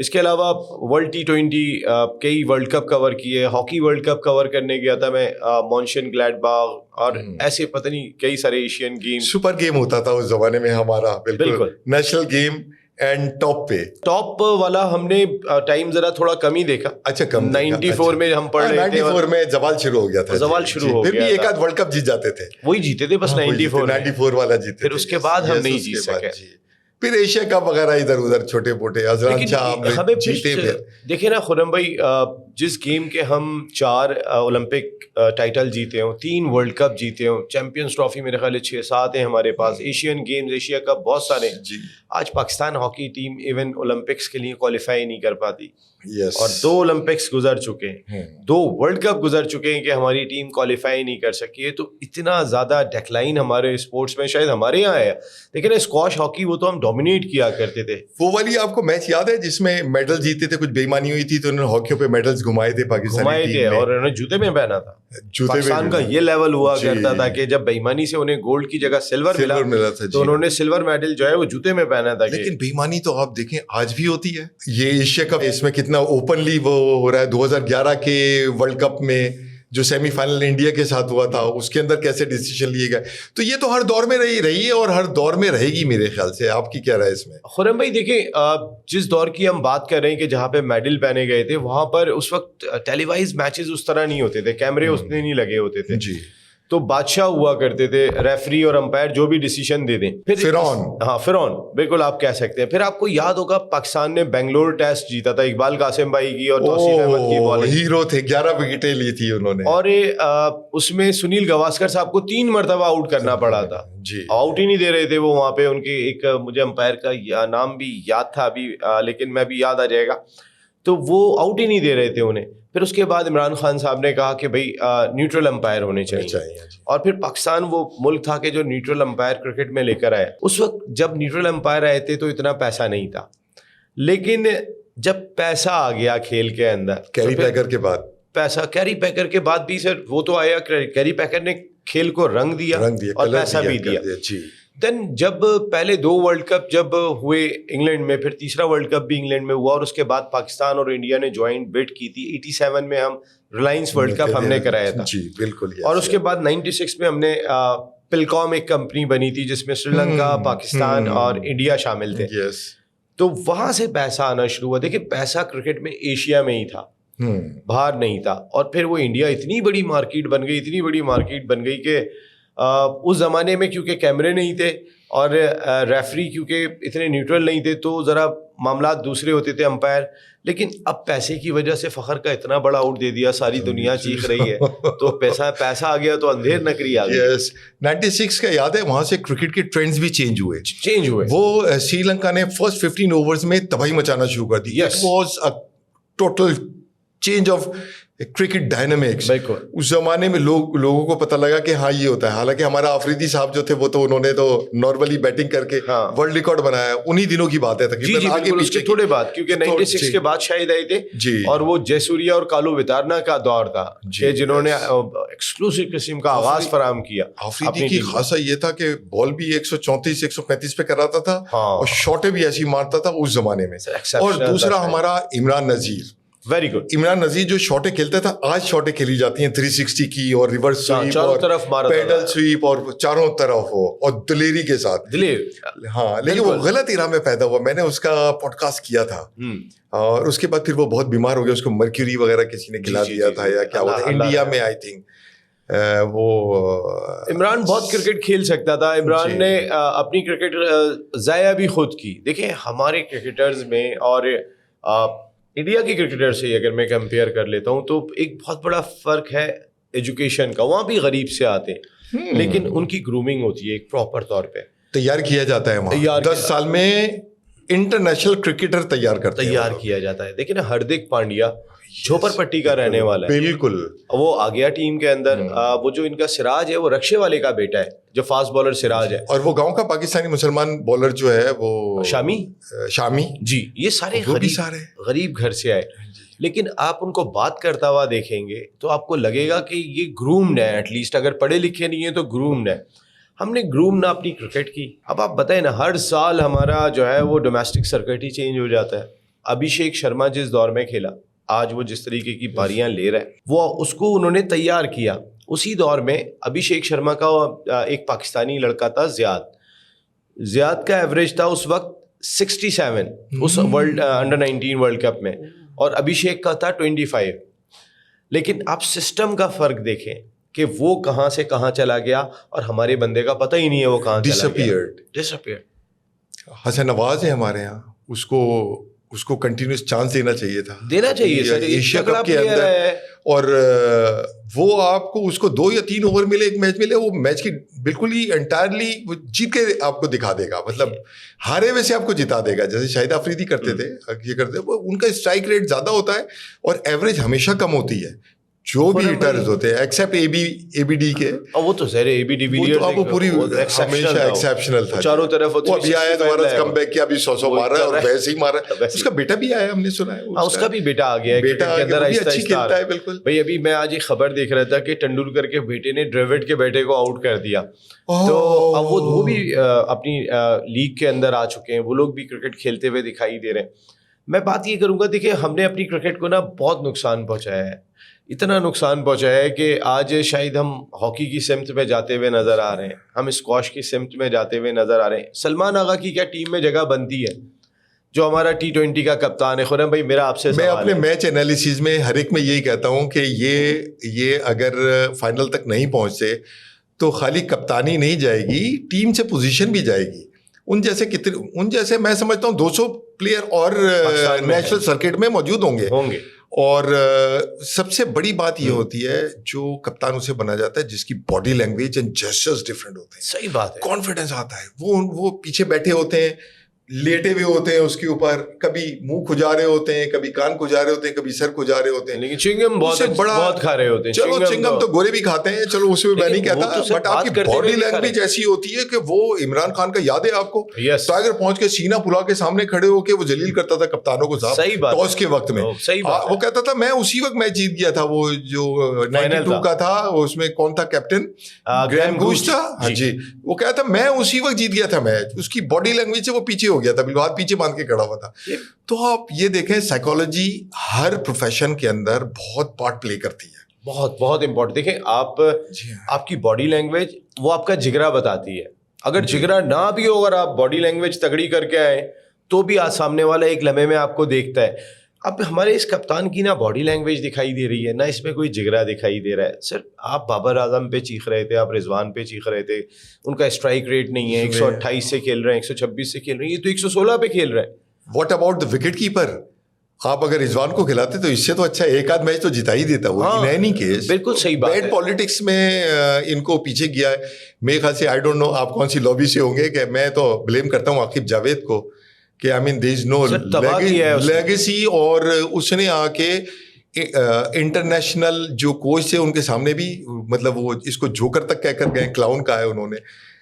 اس کے علاوہ world T20 کئی ورلڈ کپ کور کیے, ہاکی ورلڈ کپ کور کرنے گیا تھا میں مونشن گلیڈ باغ, اور ایسے پتہ نہیں کئی سارے ایشین گیم. سپر گیم ہوتا تھا اس زمانے میں ہمارا, بالکل نیشنل گیم اینڈ ٹاپ والا ہم نے ٹائم ذرا تھوڑا کم ہی دیکھا. اچھا کم, 94 میں ہم پڑھ رہے تھے, 94 میں زوال شروع ہو گیا تھا. زوال شروع ہو گیا, پھر بھی ایک آدھ ورلڈ کپ جیت جاتے تھے, وہی جیتے تھے بس 94 والا جیتے, پھر اس کے بعد ہم نہیں جیت سکے. پھر ایشیا کپ وغیرہ ادھر ادھر چھوٹے موٹے اذران شاہ جیتے. دیکھیں نا خرم بھائی, جس گیم کے ہم 4 اولمپک ٹائٹل جیتے ہوں, 3 ورلڈ کپ جیتے ہوں, چیمپئنز ٹرافی میرے خیال 6-7 ہیں ہمارے پاس, ایشین گیمز ایشیا کپ بہت سارے ہیں. آج Pakistan hockey team even Olympics کے لیے کوالیفائی نہیں کر پاتی, اور 2 اولمپکس گزر چکے ہیں, 2 ورلڈ کپ گزر چکے ہیں کہ ہماری ٹیم کوالیفائی نہیں کر سکی ہے. تو اتنا زیادہ ڈیکلائن ہمارے اسپورٹس میں شاید ہمارے یہاں ہے. لیکن اسکواش ہاکی وہ تو ہم ڈومینیٹ کیا کرتے تھے. وہ والی آپ کو میچ یاد ہے جس میں میڈل جیتے تھے, کچھ بے ایمانی ہوئی تھی تو انہوں نے ہاکیوں پہ میڈلز گھمائے تھے پاکستانی ٹیم میں, اور انہوں نے جوتے میں پہنا تھا. پاکستان کا یہ لیول ہوا کرتا تھا کہ جب بے ایمانی سے انہیں گولڈ کی جگہ سلور ملا تھا, تو انہوں نے سلور میڈل جو ہے وہ جوتے میں پہنا تھا. لیکن بے ایمانی تو آپ دیکھیں آج بھی ہوتی ہے. یہ ایشیا کپ اس میں کتنا اوپنلی وہ ہو رہا ہے. 2011 کے ورلڈ کپ میں جو سیمی فائنل انڈیا کے ساتھ ہوا تھا, اس کے اندر کیسے ڈیسیشن لیے گئے. تو یہ تو ہر دور میں رہی ہے اور ہر دور میں رہے گی میرے خیال سے. آپ کی کیا رائے اس میں؟ خرم بھائی دیکھیں, جس دور کی ہم بات کر رہے ہیں کہ جہاں پہ میڈل پہنے گئے تھے, وہاں پر اس وقت ٹیلی وائز میچز اس طرح نہیں ہوتے تھے, کیمرے اس نے نہیں لگے ہوتے تھے. جی, تو بادشاہ ہوا کرتے تھے, ریفری اور امپائر جو بھی ڈیسیشن دے دیں. فرعون بالکل آپ کہہ سکتے ہیں. پھر آپ کو یاد ہوگا پاکستان نے بنگلور ٹیسٹ جیتا تھا, اقبال قاسم بھائی کی اور توصیف احمد کی بالنگ, ہیرو تھے, 11 وکٹیں لی تھی انہوں نے, اور اس میں سنیل گواسکر صاحب کو 3 مرتبہ آؤٹ کرنا پڑا تھا. جی, آؤٹ ہی نہیں دے رہے تھے وہ وہاں پہ. ان کے ایک مجھے امپائر کا نام بھی یاد تھا ابھی, لیکن میں بھی یاد آ جائے گا. تو وہ آؤٹ ہی نہیں دے رہے تھے انہیں. پھر اس کے بعد عمران خان صاحب نے کہا کہ بھائی نیوٹرل امپائر ہونے چاہیے. اور پھر پاکستان وہ ملک تھا کہ جو نیوٹرل امپائر کرکٹ میں لے کر آیا. اس وقت جب نیوٹرل امپائر آئے تھے تو اتنا پیسہ نہیں تھا, لیکن جب پیسہ آ گیا کھیل کے اندر, کیری پیکر کے بعد پیسہ, کیری پیکر کے بعد بھی سر وہ تو آیا, کیری پیکر نے کھیل کو رنگ دیا اور پیسہ بھی دیا. دین جب پہلے 2 ورلڈ کپ جب ہوئے انگلینڈ میں, پھر تیسرا ورلڈ کپ بھی انگلینڈ میں ہوا, اور اس کے بعد پاکستان اور انڈیا نے جوائنٹ بٹ کی تھی. 87 میں ہم ریلائنس ورلڈ کپ ہم نے کرایا تھا. جی بالکل. اور اس کے بعد 96 میں ہم نے پلکام ایک کمپنی بنی تھی جس میں سری لنکا, پاکستان اور انڈیا شامل تھے. تو وہاں سے پیسہ آنا شروع ہوا. دیکھیں پیسہ کرکٹ میں ایشیا میں ہی تھا, باہر نہیں تھا. اور پھر وہ انڈیا اتنی بڑی مارکیٹ بن گئی کہ اس زمانے میں کیونکہ کیمرے نہیں تھے اور ریفری کیونکہ اتنے نیوٹرل نہیں تھے, تو ذرا معاملات دوسرے ہوتے تھے, امپائر. لیکن اب پیسے کی وجہ سے فخر کا اتنا بڑا آؤٹ دے دیا, ساری دنیا چیخ رہی ہے, تو پیسہ آ گیا تو اندھیر نکری آ گئی. 96 کا یاد ہے, وہاں سے کرکٹ کے ٹرینڈز بھی چینج ہوئے. وہ سری لنکا نے فرسٹ 15 اوورز میں تباہی مچانا شروع کر دی. It was a total change of cricket dynamics. اس زمانے میں لوگوں کو پتہ لگا کہ ہاں یہ ہوتا ہے. حالانکہ ہمارا آفریدی صاحب جو تھے وہ تو انہوں نے تو نارملی بیٹنگ کر کے ورلڈ ریکارڈ بنایا. انہی دنوں کی بات ہے تقریباً, آگے پیچھے تھوڑے بعد, کیونکہ 96 کے بعد شاید آئے تھے, اور وہ جے سوریا اور کالو وتارنا کا دور تھا کہ جنہوں نے ایکسکلوسیو قسم کا آغاز فراہم کیا. آفریدی کی خاصا یہ تھا کہ بال بھی 134 135 پہ کراتا تھا, اور شاٹیں بھی ایسی مارتا تھا اس زمانے میں. اور دوسرا ہمارا عمران نذیر, ویری گڈ. عمران نذیر جو شاٹیں کھیلتا تھا, آج شاٹیں کھیلی جاتی ہیں 360 کی, اور ریورس سویپ اور پیڈل سویپ, اور چاروں طرف ہو, اور دلیری کے ساتھ. ہاں, لیکن وہ غلط ایرا میں پیدا ہوا. میں نے اس کا پوڈ کاسٹ کیا تھا, اور اس کے بعد پھر وہ بہت بیمار ہو گیا. اس کو مرکیوری وغیرہ کسی نے کھلا دیا تھا یا کیا ہوا تھا انڈیا میں, آئی تھنک. وہ عمران بہت کرکٹ کھیل سکتا تھا. عمران نے اپنی کرکٹ ضائع بھی خود کی. دیکھیں ہمارے کرکٹرز میں اور انڈیا کی کرکٹر سے اگر میں کمپیئر کر لیتا ہوں تو ایک بہت بڑا فرق ہے ایجوکیشن کا. وہاں بھی غریب سے آتے ہیں, لیکن ان کی گرومنگ ہوتی ہے ایک پراپر طور پہ, تیار کیا جاتا ہے وہاں. 10 سال میں انٹرنیشنل کرکٹر تیار کیا جاتا ہے. دیکھیں نا ہردک پانڈیا جھوپر پٹی کا رہنے والا ہے, بالکل. وہ آ گیا ٹیم کے اندر. وہ جو ان کا سراج ہے وہ رکشے والے کا بیٹا ہے, جو فاسٹ بالر سراج ہے, اور وہ گاؤں کا پاکستانی مسلمان بالر جو ہے وہ شامی. جی, یہ سارے غریب گھر سے آئے. لیکن آپ ان کو بات کرتا ہوا دیکھیں گے تو آپ کو لگے گا کہ یہ گرومڈ ہے, ایٹ لیسٹ اگر پڑھے لکھے نہیں ہیں تو گرومڈ ہے. ہم نے گروم نہ اپنی کرکٹ کی. اب آپ بتائیں نا, ہر سال ہمارا جو ہے وہ ڈومیسٹک سرکٹ ہی چینج ہو جاتا ہے. ابھیشیک شرما جس دور میں کھیلا, آج وہ جس طریقے کی پاریاں لے رہا ہے, وہ اس کو انہوں نے تیار کیا. اسی دور میں ابھیشیک شرما کا ایک پاکستانی لڑکا تھا زیاد کا ایوریج تھا اس وقت 67 اس ورلڈ انڈر 19 ورلڈ کپ میں, اور ابھیشیک کا تھا 25. لیکن آپ سسٹم کا فرق دیکھیں کہ وہ کہاں سے کہاں چلا گیا, اور ہمارے بندے کا پتہ ہی نہیں ہے وہ کہاں چلا گیا. حسن نواز ہے ہمارے یہاں, اس کو کنٹینیوس چانس دینا چاہیے سر ایشیا کپ کے اندر, اور وہ آپ کو اس کو 2 یا 3 اوور ملے, ایک میچ ملے, وہ میچ کی بالکل ہی انٹائرلی وہ جیت کے آپ کو دکھا دے گا, مطلب ہارے ویسے آپ کو جتا دے گا, جیسے شاہد آفریدی کرتے تھے, یہ کرتے تھے. ان کا اسٹرائک ریٹ زیادہ ہوتا ہے اور ایوریج ہمیشہ کم ہوتی ہے جو بھی ہٹرز ہوتے ہیں ایکسیپٹ اے بی ڈی کے. وہ تو ظاہر اے بی ڈی ویلیئرز وہ پوری ہمیشہ ایکسیپشنل تھا, چاروں طرف. وہ ابھی آیا دوبارہ کم بیک کیا, ابھی 100 مار رہا ہے, اور ویسے ہی مار رہا ہے. اس کا بیٹا بھی آیا, ہم نے سنا ہے اس کا بھی بیٹا آ گیا ہے, بیٹا اچھی کھیلتا ہے بالکل. بھائی ابھی میں آج ایک خبر دیکھ رہا تھا کہ ٹنڈولکر کے بیٹے نے ڈریوڈ کے بیٹے کو آؤٹ کر دیا, تو اب وہ بھی اپنی لیگ کے اندر آ چکے ہیں, وہ لوگ بھی کرکٹ کھیلتے ہوئے دکھائی دے رہے ہیں. میں بات یہ کروں گا, دیکھیں ہم نے اپنی کرکٹ کو نا بہت نقصان پہنچایا ہے, اتنا نقصان پہنچایا ہے کہ آج شاید ہم ہاکی کی سمت پہ جاتے ہوئے نظر آ رہے ہیں, ہم اسکواش کی سمت میں جاتے ہوئے نظر آ رہے ہیں. سلمان آغا کی کیا ٹیم میں جگہ بنتی ہے, جو ہمارا T20 کا کپتان ہے. خرم بھائی میرا آپ سے میں اپنے میچ انالیسز میں ہر ایک میں یہی کہتا ہوں کہ یہ اگر فائنل تک نہیں پہنچتے تو خالی کپتانی نہیں جائے گی, ٹیم سے پوزیشن بھی جائے گی. ان جیسے میں سمجھتا ہوں 200 پلیئر اور نیشنل سرکٹ میں موجود ہوں گے. اور سب سے بڑی بات یہ ہوتی ہے جو کپتان اسے بنا جاتا ہے جس کی body language and gestures different ہوتے ہیں. صحیح بات ہے, کانفیڈنس آتا ہے. وہ پیچھے بیٹھے ہوتے ہیں, لیٹے ہوئے ہوتے ہیں اس کے اوپر, کبھی منہ کھجا رہے ہوتے ہیں, کبھی کان کھجا رہے ہوتے ہیں, کبھی سر کھجا رہے ہوتے ہیں, لیکن چنگم بہت کھا رہے ہوتے ہیں. چلو چنگم تو گورے بھی کھاتے ہیں, چلو اس میں میں نہیں کہتا, بٹ آپ کی باڈی لینگویج ایسی ہوتی ہے کہ وہ عمران خان کا یاد ہے آپ کو, ٹائگر پہنچ کے سینہ پھلا کے سامنے کھڑے ہو کے وہ جلیل کرتا تھا کپتانوں کو صاحب ٹاس کے وقت میں. وہ کہتا تھا میں اسی وقت میچ جیت گیا تھا, وہ جو 92 کا تھا اس میں کون تھا کیپٹن, گریم گوش تھا. ہاں جی, وہ کہتا تھا میں اسی وقت جیت گیا تھا میچ. اس کی باڈی لینگویج سے وہ پیچھے ہو گیا تھا, بالکل ہاتھ پیچھے باندھ کے کھڑا ہوا تھا. تو آپ یہ دیکھیں سائیکالوجی ہر پروفیشن کے اندر بہت پارٹ پلے کرتی ہے, بہت امپورٹنٹ. دیکھیں آپ کی باڈی لینگویج وہ آپ کا جگرا بتاتی ہے. اگر جگرا نہ بھی ہو, اگر آپ باڈی لینگویج تگڑی کر کے آئے تو بھی سامنے والا ایک لمحے میں آپ کو دیکھتا ہے. اب ہمارے اس کپتان کی نہ باڈی لینگویج دکھائی دے رہی ہے, نہ اس میں کوئی جگرا دکھائی دے رہا ہے. سر آپ بابر اعظم پہ چیخ رہے تھے, آپ رضوان پہ چیخ رہے تھے, ان کا اسٹرائک ریٹ نہیں ہے, 128 سے کھیل رہے ہیں, 126 سے کھیل رہے ہیں, یہ تو 116 پہ کھیل رہے ہیں. What about the wicket keeper, آپ اگر رضوان کو کھلاتے تو اس سے تو اچھا ایک آدھ میچ تو جتا ہی دیتا. وہ ان اینی کیس بالکل صحیح بات ہے. بیڈ پالیٹکس میں ان کو پیچھے گیا ہے میرے خیال سے. آئی ڈونٹ نو آپ کون سی لابی سے ہوں گے, کہ میں تو بلیم کرتا ہوں عاقب جاوید کو, کہ آئی مین دیر از نو لیگیسی. اور اس نے آ کے انٹرنیشنل جو کوچ تھے ان کے سامنے بھی مطلب وہ اس کو جوکر تک کہہ کر گئے, کلاؤن کہا ہے انہوں نے.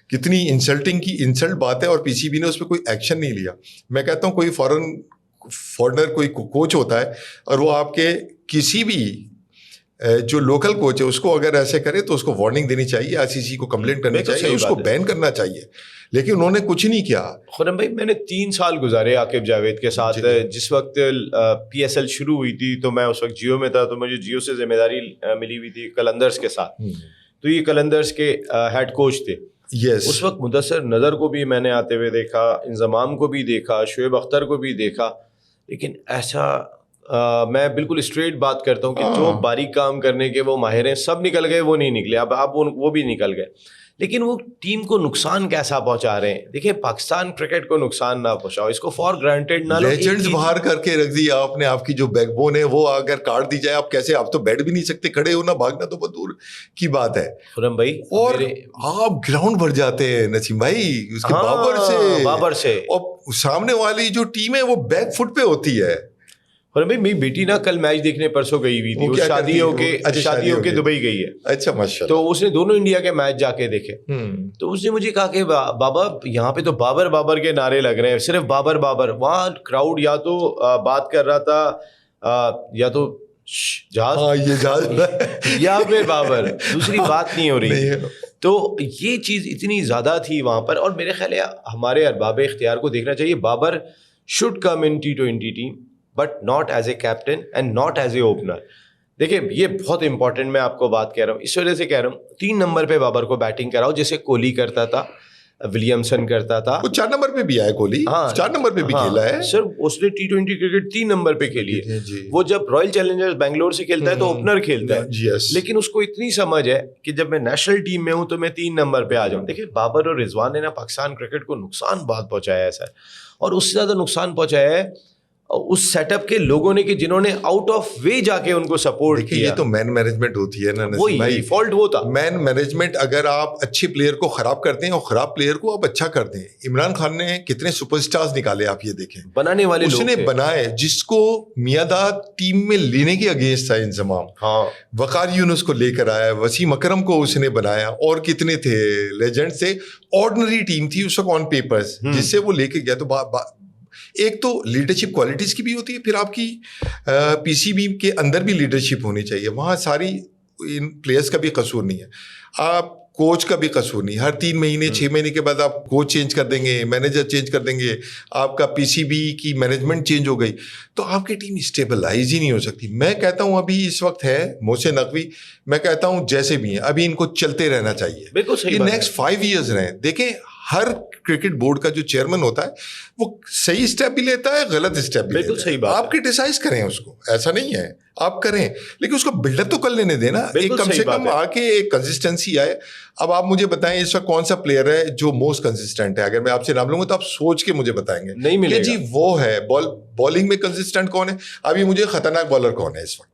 کتنی انسلٹ بات ہے, اور پی سی بی نے اس پہ کوئی ایکشن نہیں لیا. میں کہتا ہوں کوئی فارنر کوئی کوچ ہوتا ہے اور وہ آپ کے کسی بھی جو لوکل کوچ ہے اس کو اگر ایسے کرے تو اس کو وارننگ دینی چاہیے, ICC کو کمپلینٹ کرنی چاہیے, اس کو بین کرنا چاہیے. لیکن انہوں نے کچھ نہیں کیا. خرم بھائی میں نے 3 سال گزارے عاقب جاوید کے ساتھ. جس وقت PSL شروع ہوئی تھی تو میں اس وقت جیو میں تھا, تو مجھے جیو سے ذمہ داری ملی ہوئی تھی قلندرز کے ساتھ. تو یہ قلندرز کے ہیڈ کوچ تھے. اس وقت مدثر نظر کو بھی میں نے آتے ہوئے دیکھا, انضمام کو بھی دیکھا, شعیب اختر کو بھی دیکھا. لیکن ایسا میں بالکل اسٹریٹ بات کرتا ہوں کہ جو باریک کام کرنے کے وہ ماہر ہیں سب نکل گئے, وہ نہیں نکلے. اب وہ بھی نکل گئے, لیکن وہ ٹیم کو نقصان کیسا پہنچا رہے ہیں. دیکھیں پاکستان کرکٹ کو نقصان نہ پہنچاؤ, اس کو فار گرانٹیڈ نہ لو. لیجنڈز باہر کر کے رکھ دی آپ نے, آپ کی جو بیک بون ہے وہ اگر کاٹ دی جائے, آپ کیسے, آپ تو بیٹھ بھی نہیں سکتے, کھڑے ہونا بھاگنا تو بہت دور کی بات ہے. خرم بھائی اور آپ گراؤنڈ بھر جاتے ہیں نسیم بھائی اس کے بابر سے, اور سامنے والی جو ٹیم ہے وہ بیک فٹ پہ ہوتی ہے. اور بھائی میری بیٹی نا کل میچ دیکھنے پرسوں گئی ہوئی تھی, وہ شادیوں کے دبئی گئی ہے. اچھا ماشاءاللہ. تو اس نے دونوں انڈیا کے میچ جا کے دیکھے. تو اس نے مجھے کہا کہ بابا یہاں پہ تو بابر کے نعرے لگ رہے ہیں, صرف بابر. وہاں کراؤڈ یا تو بات کر رہا تھا یا تو جہاز یا پھر بابر, دوسری بات نہیں ہو رہی. تو یہ چیز اتنی زیادہ تھی وہاں پر. اور میرے خیال ہے ہمارے ارباب اختیار کو دیکھنا چاہیے. Babar should come in T20 team. But not as a captain and not as a opener. دیکھیں یہ بہت امپورٹنٹ میں آپ کو بات کہہ رہا ہوں, اس وجہ سے کہہ رہا ہوں 3 نمبر پہ بابر کو بیٹنگ کراؤ جیسے کوہلی کرتا تھا, ولیمسن کرتا تھا. وہ 4 نمبر پہ بھی آیا کوہلی, 4 نمبر پہ بھی کھیلا ہے سر. اس نے T20 کرکٹ 3 نمبر پہ کھیلی ہے. وہ جب رائل چیلنجرز بنگلور سے کھیلتا ہے تو اوپنر کھیلتا ہے, لیکن اس کو اتنی سمجھ ہے کہ جب میں نیشنل ٹیم میں ہوں تو میں 3 نمبر پہ آ جاؤں. دیکھیں بابر اور رضوان نے نا پاکستان کرکٹ کو نقصان بہت پہنچایا ہے سر, اور اس سے زیادہ نقصان پہنچایا ہے اس سیٹ اپ کے لوگوں نے کہ جنہوں نے آؤٹ آف وے جا کے ان کو سپورٹ کیا. یہ تو مین مینجمنٹ ہوتی ہے نا نسیم بھائی, فالٹ وہ تھا مین مینجمنٹ. اگر آپ اچھے پلیئر کو خراب کرتے ہیں اور خراب پلیئر کو آپ اچھا کرتے ہیں. عمران خان نے کتنے سپر اسٹارز نکالے آپ یہ دیکھیں, بنانے والے اس نے بنائے جس کو میاں ٹیم میں لینے کے اگینسٹ تھا انضمام. وقار یونس کو لے کر آیا, وسیم اکرم کو اس نے بنایا, اور کتنے تھے لیجنڈ سے. آرڈنری ٹیم تھی اس وقت آن پیپرز جس سے وہ لے کے گیا. تو ایک تو لیڈرشپ کوالٹیز کی بھی ہوتی ہے, پھر آپ کی پی سی بی کے اندر بھی لیڈرشپ ہونی چاہیے. وہاں ساری ان پلیئرس کا بھی قصور نہیں ہے, آپ کوچ کا بھی قصور نہیں. ہر 3 مہینے 6 مہینے کے بعد آپ کوچ چینج کر دیں گے, مینیجر چینج کر دیں گے, آپ کا پی سی بی کی مینجمنٹ چینج ہو گئی تو آپ کی ٹیم اسٹیبلائز ہی نہیں ہو سکتی. میں کہتا ہوں ابھی اس وقت ہے محسن نقوی, میں کہتا ہوں جیسے بھی ہیں ابھی ان کو چلتے رہنا چاہیے. بالکل صحیح, یہ نیکسٹ 5 ایئرز رہیں. دیکھیں ہر کرکٹ بورڈ کا جو چیئرمین ہوتا ہے وہ صحیح اسٹیپ بھی لیتا ہے, غلط اسٹیپ بھی لیتا ہے. صحیح بات, آپ کرٹیسائز کریں اس کو, ایسا نہیں ہے آپ کریں, لیکن اس کو بلڈ اپ تو کر لینے دینا. ایک کم سے کم آ کے ایک کنسسٹنسی آئے. اب آپ مجھے بتائیں اس وقت کون سا پلیئر ہے جو موسٹ کنسسٹنٹ ہے؟ اگر میں آپ سے نام لوں گا تو آپ سوچ کے مجھے بتائیں گے. نہیں ملے جی وہ ہے بالنگ میں کنسسٹنٹ کون ہے. ابھی مجھے خطرناک بالر کون ہے اس وقت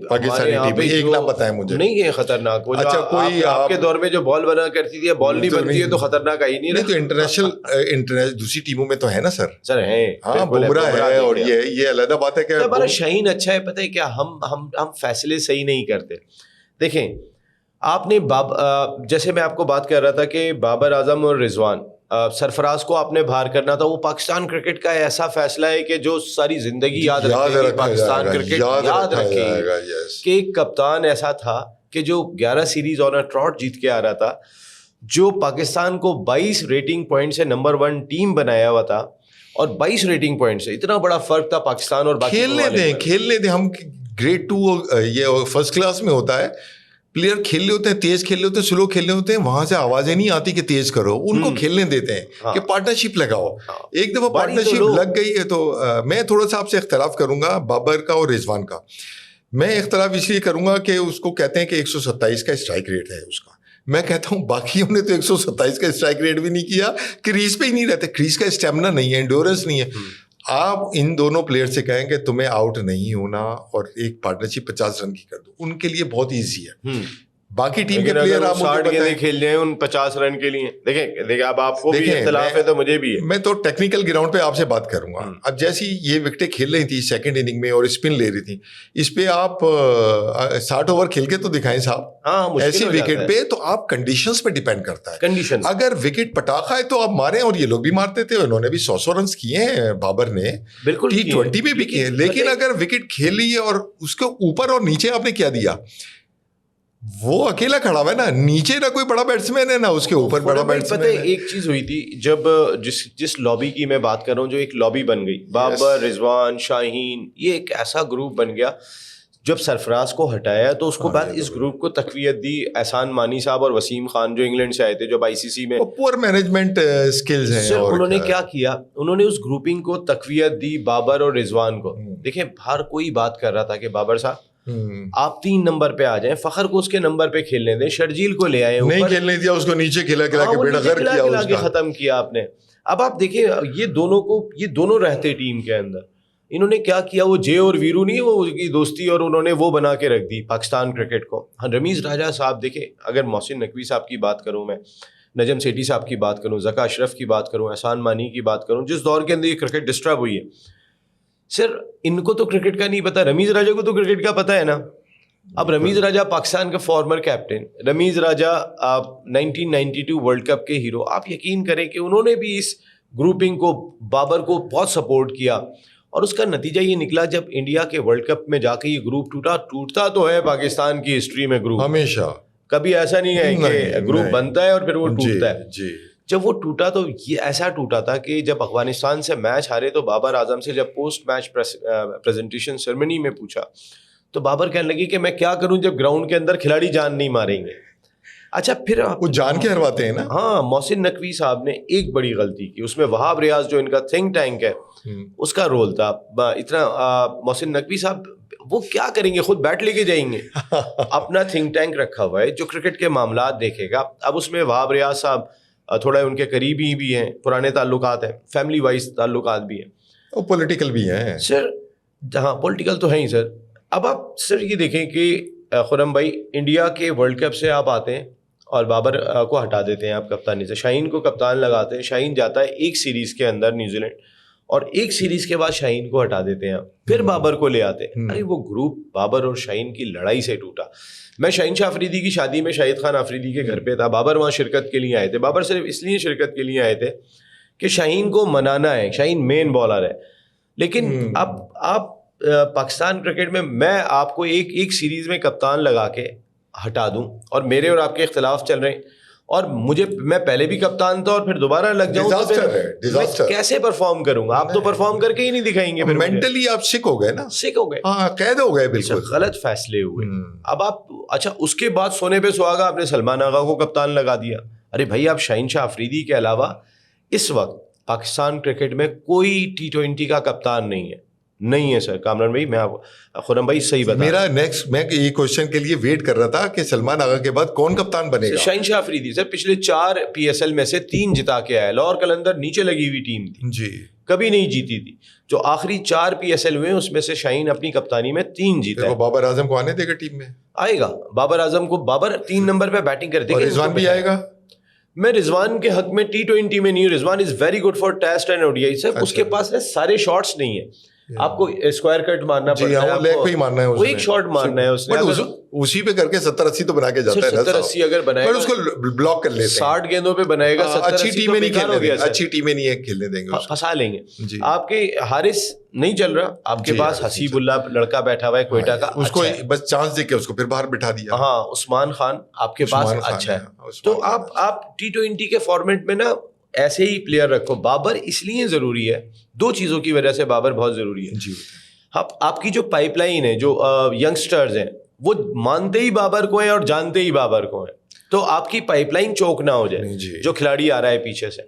پاکستانی ٹیم میں؟ ایک نام پتہ ہے مجھے. نہیں ہے خطرناک. اچھا کوئی آپ کے دور میں جو بال بنا کرتی تھی, بال نہیں بنتی ہے تو خطرناک آئی نہیں. تو انٹرنیشنل دوسری ٹیموں میں تو ہے نا سر ہے. ہاں بمراہ ہے, اور یہ علیحدہ بات ہے کہ ہمارا شاہین اچھا ہے. پتہ ہے کیا, ہم فیصلے صحیح نہیں کرتے. دیکھیں آپ نے جیسے میں آپ کو بات کر رہا تھا کہ بابر اعظم اور رضوان سرفراز کو آپ نے باہر کرنا تھا. وہ پاکستان کرکٹ کا ایسا فیصلہ ہے کہ جو ساری زندگی یاد رکھے گی. پاکستان کرکٹ یاد رکھے کہ ایک کپتان ایسا تھا کہ جو 11 سیریز آن اے ٹراٹ جیت کے آ رہا تھا, جو پاکستان کو 22 ریٹنگ پوائنٹ سے نمبر 1 ٹیم بنایا ہوا تھا, اور 22 ریٹنگ پوائنٹ سے اتنا بڑا فرق تھا پاکستان اور باقی. کھیلنے دیں. ہم گریڈ 2 یہ فرسٹ کلاس میں ہوتا ہے, پلیئر کھیل رہے ہوتے ہیں, تیز کھیل رہے ہوتے ہیں, سلو کھیل رہے ہوتے ہیں, وہاں سے آوازیں نہیں آتی کہ تیز کرو, ان کو کھیلنے دیتے ہیں کہ پارٹنرشپ لگاؤ. ایک دفعہ پارٹنرشپ لگ گئی ہے تو میں تھوڑا سا آپ سے اختلاف کروں گا بابر کا اور رضوان کا. میں اختلاف اس لیے کروں گا کہ اس کو کہتے ہیں کہ 127 کا اسٹرائک ریٹ ہے اس کا. میں کہتا ہوں باقیوں نے تو 127 کا اسٹرائک ریٹ بھی نہیں کیا, کریز پہ ہی نہیں رہتے. کریز کا اسٹیمنا نہیں ہے, انڈورنس نہیں ہے. آپ ان دونوں پلیئر سے کہیں کہ تمہیں آؤٹ نہیں ہونا اور ایک پارٹنرشپ 50 رن کی کر دو, ان کے لیے بہت ایزی ہے. باقی ٹیم کے پلیئر آپ 60 گیندیں کھیل رہے ہیں ان 50 رن کے لیے. دیکھیں اب آپ کو بھی اختلاف ہے تو مجھے بھی ہے. میں تو ٹیکنیکل گراؤنڈ پہ آپ سے بات کروں گا. اب جیسی یہ وکٹیں کھیل رہی تھی سیکنڈ اننگ میں اور اسپن لے رہی تھی, اس پہ آپ 60 اوور کھیل کے تو دکھائیں صاحب. ایسی وکٹ پہ تو آپ کنڈیشنز پہ ڈیپینڈ کرتا ہے. کنڈیشن اگر وکٹ پٹاخا ہے تو آپ ماریں, اور یہ لوگ بھی مارتے تھے, انہوں نے بھی 100 رنز کیے ہیں بابر نے, بالکل T20 میں بھی کیے. لیکن اگر وکٹ کھیل لی ہے اور اس کے اوپر اور نیچے آپ نے کیا دیا, وہ اکیلا کھڑا ہوا ہے نا, نیچے نہ کوئی بڑا بیٹسمین ہے نہ اس کے اوپر بڑا بیٹسمین ہے. ایک چیز ہوئی تھی جب جس لابی کی میں بات کر رہا ہوں, جو ایک لابی بن گئی, بابر, رضوان, شاہین, یہ ایک ایسا گروپ بن گیا. جب سرفراز کو ہٹایا تو اس کو بعد اس گروپ کو تقویت دی احسان مانی صاحب اور وسیم خان جو انگلینڈ سے آئے تھے, جو ICC میں پور مینجمنٹ اسکلز ہیں. انہوں نے کیا کیا, انہوں نے اس گروپنگ کو تقویت دی بابر اور رضوان کو. دیکھیں ہر کوئی بات کر رہا تھا کہ بابر صاحب آپ 3 نمبر پہ آ جائیں, فخر کو اس کے نمبر پہ کھیلنے دیں, شرجیل کو لے آئے, نہیں کھیلنے دیا, اس کو نیچے کھلا کے بیڑا غرق کیا, اس کا ختم کیا آپ نے. اب آپ دیکھیں یہ دونوں رہتے ٹیم کے اندر, انہوں نے کیا کیا, وہ جے اور ویرو نہیں, وہ کی دوستی اور انہوں نے وہ بنا کے رکھ دی پاکستان کرکٹ کو. رمیز راجہ صاحب دیکھیں, اگر محسن نقوی صاحب کی بات کروں, میں نجم سیٹھی صاحب کی بات کروں, ذکا اشرف کی بات کروں, احسان مانی کی بات کروں, جس دور کے اندر یہ کرکٹ ڈسٹرب ہوئی ہے, سر ان کو تو کرکٹ کا نہیں پتا, رمیز راجہ کو تو کرکٹ کا پتا ہے نا. اب رمیز راجہ پاکستان کا فارمر کیپٹن, رمیز راجہ 1992 ورلڈ کپ کے ہیرو, آپ یقین کریں کہ انہوں نے بھی اس گروپنگ کو, بابر کو بہت سپورٹ کیا, اور اس کا نتیجہ یہ نکلا جب انڈیا کے ورلڈ کپ میں جا کے یہ گروپ ٹوٹتا تو ہے پاکستان کی ہسٹری میں گروپ ہمیشہ, کبھی ایسا نہیں ہے کہ گروپ بنتا ہے اور پھر وہ ٹوٹتا ہے. جب وہ ٹوٹا تو یہ ایسا ٹوٹا تھا کہ جب افغانستان سے میچ ہارے تو بابر اعظم سے جب پوسٹ میچ پریزنٹیشن سرمنی میں پوچھا تو بابر کہنے لگی کہ میں کیا کروں جب گراؤنڈ کے اندر کھلاڑی جان نہیں ماریں گے. اچھا پھر وہ جان کے ہرواتے ہیں نا. ہاں محسن نقوی صاحب نے ایک بڑی غلطی کی, اس میں وہاب ریاض جو ان کا تھنک ٹینک ہے اس کا رول تھا. اتنا محسن نقوی صاحب وہ کیا کریں گے, خود بیٹ لے کے جائیں گے, اپنا تھنک ٹینک رکھا ہوا ہے جو کرکٹ کے معاملات دیکھے گا. اب اس میں وہاب ریاض صاحب تھوڑا ان کے قریبی بھی ہیں, پرانے تعلقات ہیں, فیملی وائز تعلقات بھی ہیں, وہ پولیٹیکل بھی ہیں سر. ہاں پولیٹیکل تو ہیں ہی سر. اب آپ سر یہ دیکھیں کہ خرم بھائی انڈیا کے ورلڈ کپ سے آپ آتے ہیں اور بابر کو ہٹا دیتے ہیں آپ کپتانی سے, شاہین کو کپتان لگاتے ہیں, شاہین جاتا ہے ایک سیریز کے اندر نیوزی لینڈ اور ایک سیریز کے بعد شاہین کو ہٹا دیتے ہیں, پھر بابر کو لے آتے ہیں. ارے وہ گروپ بابر اور شاہین کی لڑائی سے ٹوٹا. میں شاہین شاہ آفریدی کی شادی میں شاہید خان آفریدی کے گھر پہ تھا, بابر وہاں شرکت کے لیے آئے تھے. بابر صرف اس لیے شرکت کے لیے آئے تھے کہ شاہین کو منانا ہے, شاہین مین بالر ہے. لیکن اب آپ پاکستان کرکٹ میں آپ کو ایک سیریز میں کپتان لگا کے ہٹا دوں اور میرے اور آپ کے اختلاف چل رہے ہیں اور میں پہلے بھی کپتان تھا اور پھر دوبارہ لگ جاؤں تو کیسے پرفارم کروں گا؟ آپ تو پرفارم کر کے ہی نہیں دکھائیں گے. مینٹلی آپ سک ہو گئے نا, سک ہو گئے, ہاں قید ہو گئے, بالکل غلط فیصلے ہوئے. اب آپ اچھا اس کے بعد سونے پہ سہاگا آپ نے سلمان آغا کو کپتان لگا دیا. ارے بھائی آپ شاہین شاہ آفریدی کے علاوہ اس وقت پاکستان کرکٹ میں کوئی T20 کا کپتان نہیں ہے سر. کامران بھائی میں آپ خرم بھائی صحیح بتا, میرا نیکسٹ میں یہ کوشچن کے لیے ویٹ کر رہا تھا کہ سلمان آغا کے بعد کون کپتان بنے گا. شاہین شاہ آفریدی سر پچھلے 4 PSL میں سے 3 جتا کے آیا. لاہور قلندر نیچے لگی ہوئی ٹیم تھی جی, کبھی نہیں جیتی تھی. جو آخری 4 PSL ہوئے اس میں سے شاہین اپنی کپتانی میں 3 جیتا ہے. بابر اعظم کو آنے دے گا ٹیم میں؟ آئے گا بابر اعظم کو, بابر 3 نمبر پہ بیٹنگ کر دے گا. رضوان بھی آئے گا. میں رضوان کے حق میں T20 میں نہیں ہوں. Rizwan is very good for test and ODI sir. اس کے پاس سارے شاٹس نہیں ہیں, آپ کو اسکوائر کٹ مارنا پڑتا ہے, لیگ پہ ہی مارنا ہے, وہ ایک شاٹ مارنا ہے اس نے, اسی پہ کر کے 70-80 تو بنا کے جاتا ہے. 70-80 اگر بنائے گا اس کو بلاک کر لیتے ہیں, 60 گیندوں پہ بنائے گا. اچھی ٹیمیں نہیں کھیلنے دیں گے, اچھی ٹیمیں نہیں کھیلنے دیں گے, پھنسا لیں گے. آپ کے حارث نہیں چل رہا, آپ کے پاس حسیب اللہ لڑکا بیٹھا ہوا ہے کوئٹہ کا, اس کو بس چانس دے کے اس کو پھر باہر بٹھا دیا. ہاں عثمان خان آپ کے پاس اچھا ہے. تو آپ T20 کے فارمیٹ میں نا ایسے ہی پلیئر رکھو. بابر اس لیے ضروری ہے, 2 چیزوں کی وجہ سے بابر بہت ضروری ہے. جی, آپ کی جو پائپ لائن ہے, جو ینگسٹرز ہیں وہ مانتے ہی بابر کو ہیں اور جانتے ہی بابر کو ہیں, تو آپ کی پائپ لائن چوک نہ ہو جائے. جو کھلاڑی آ رہا ہے پیچھے سے,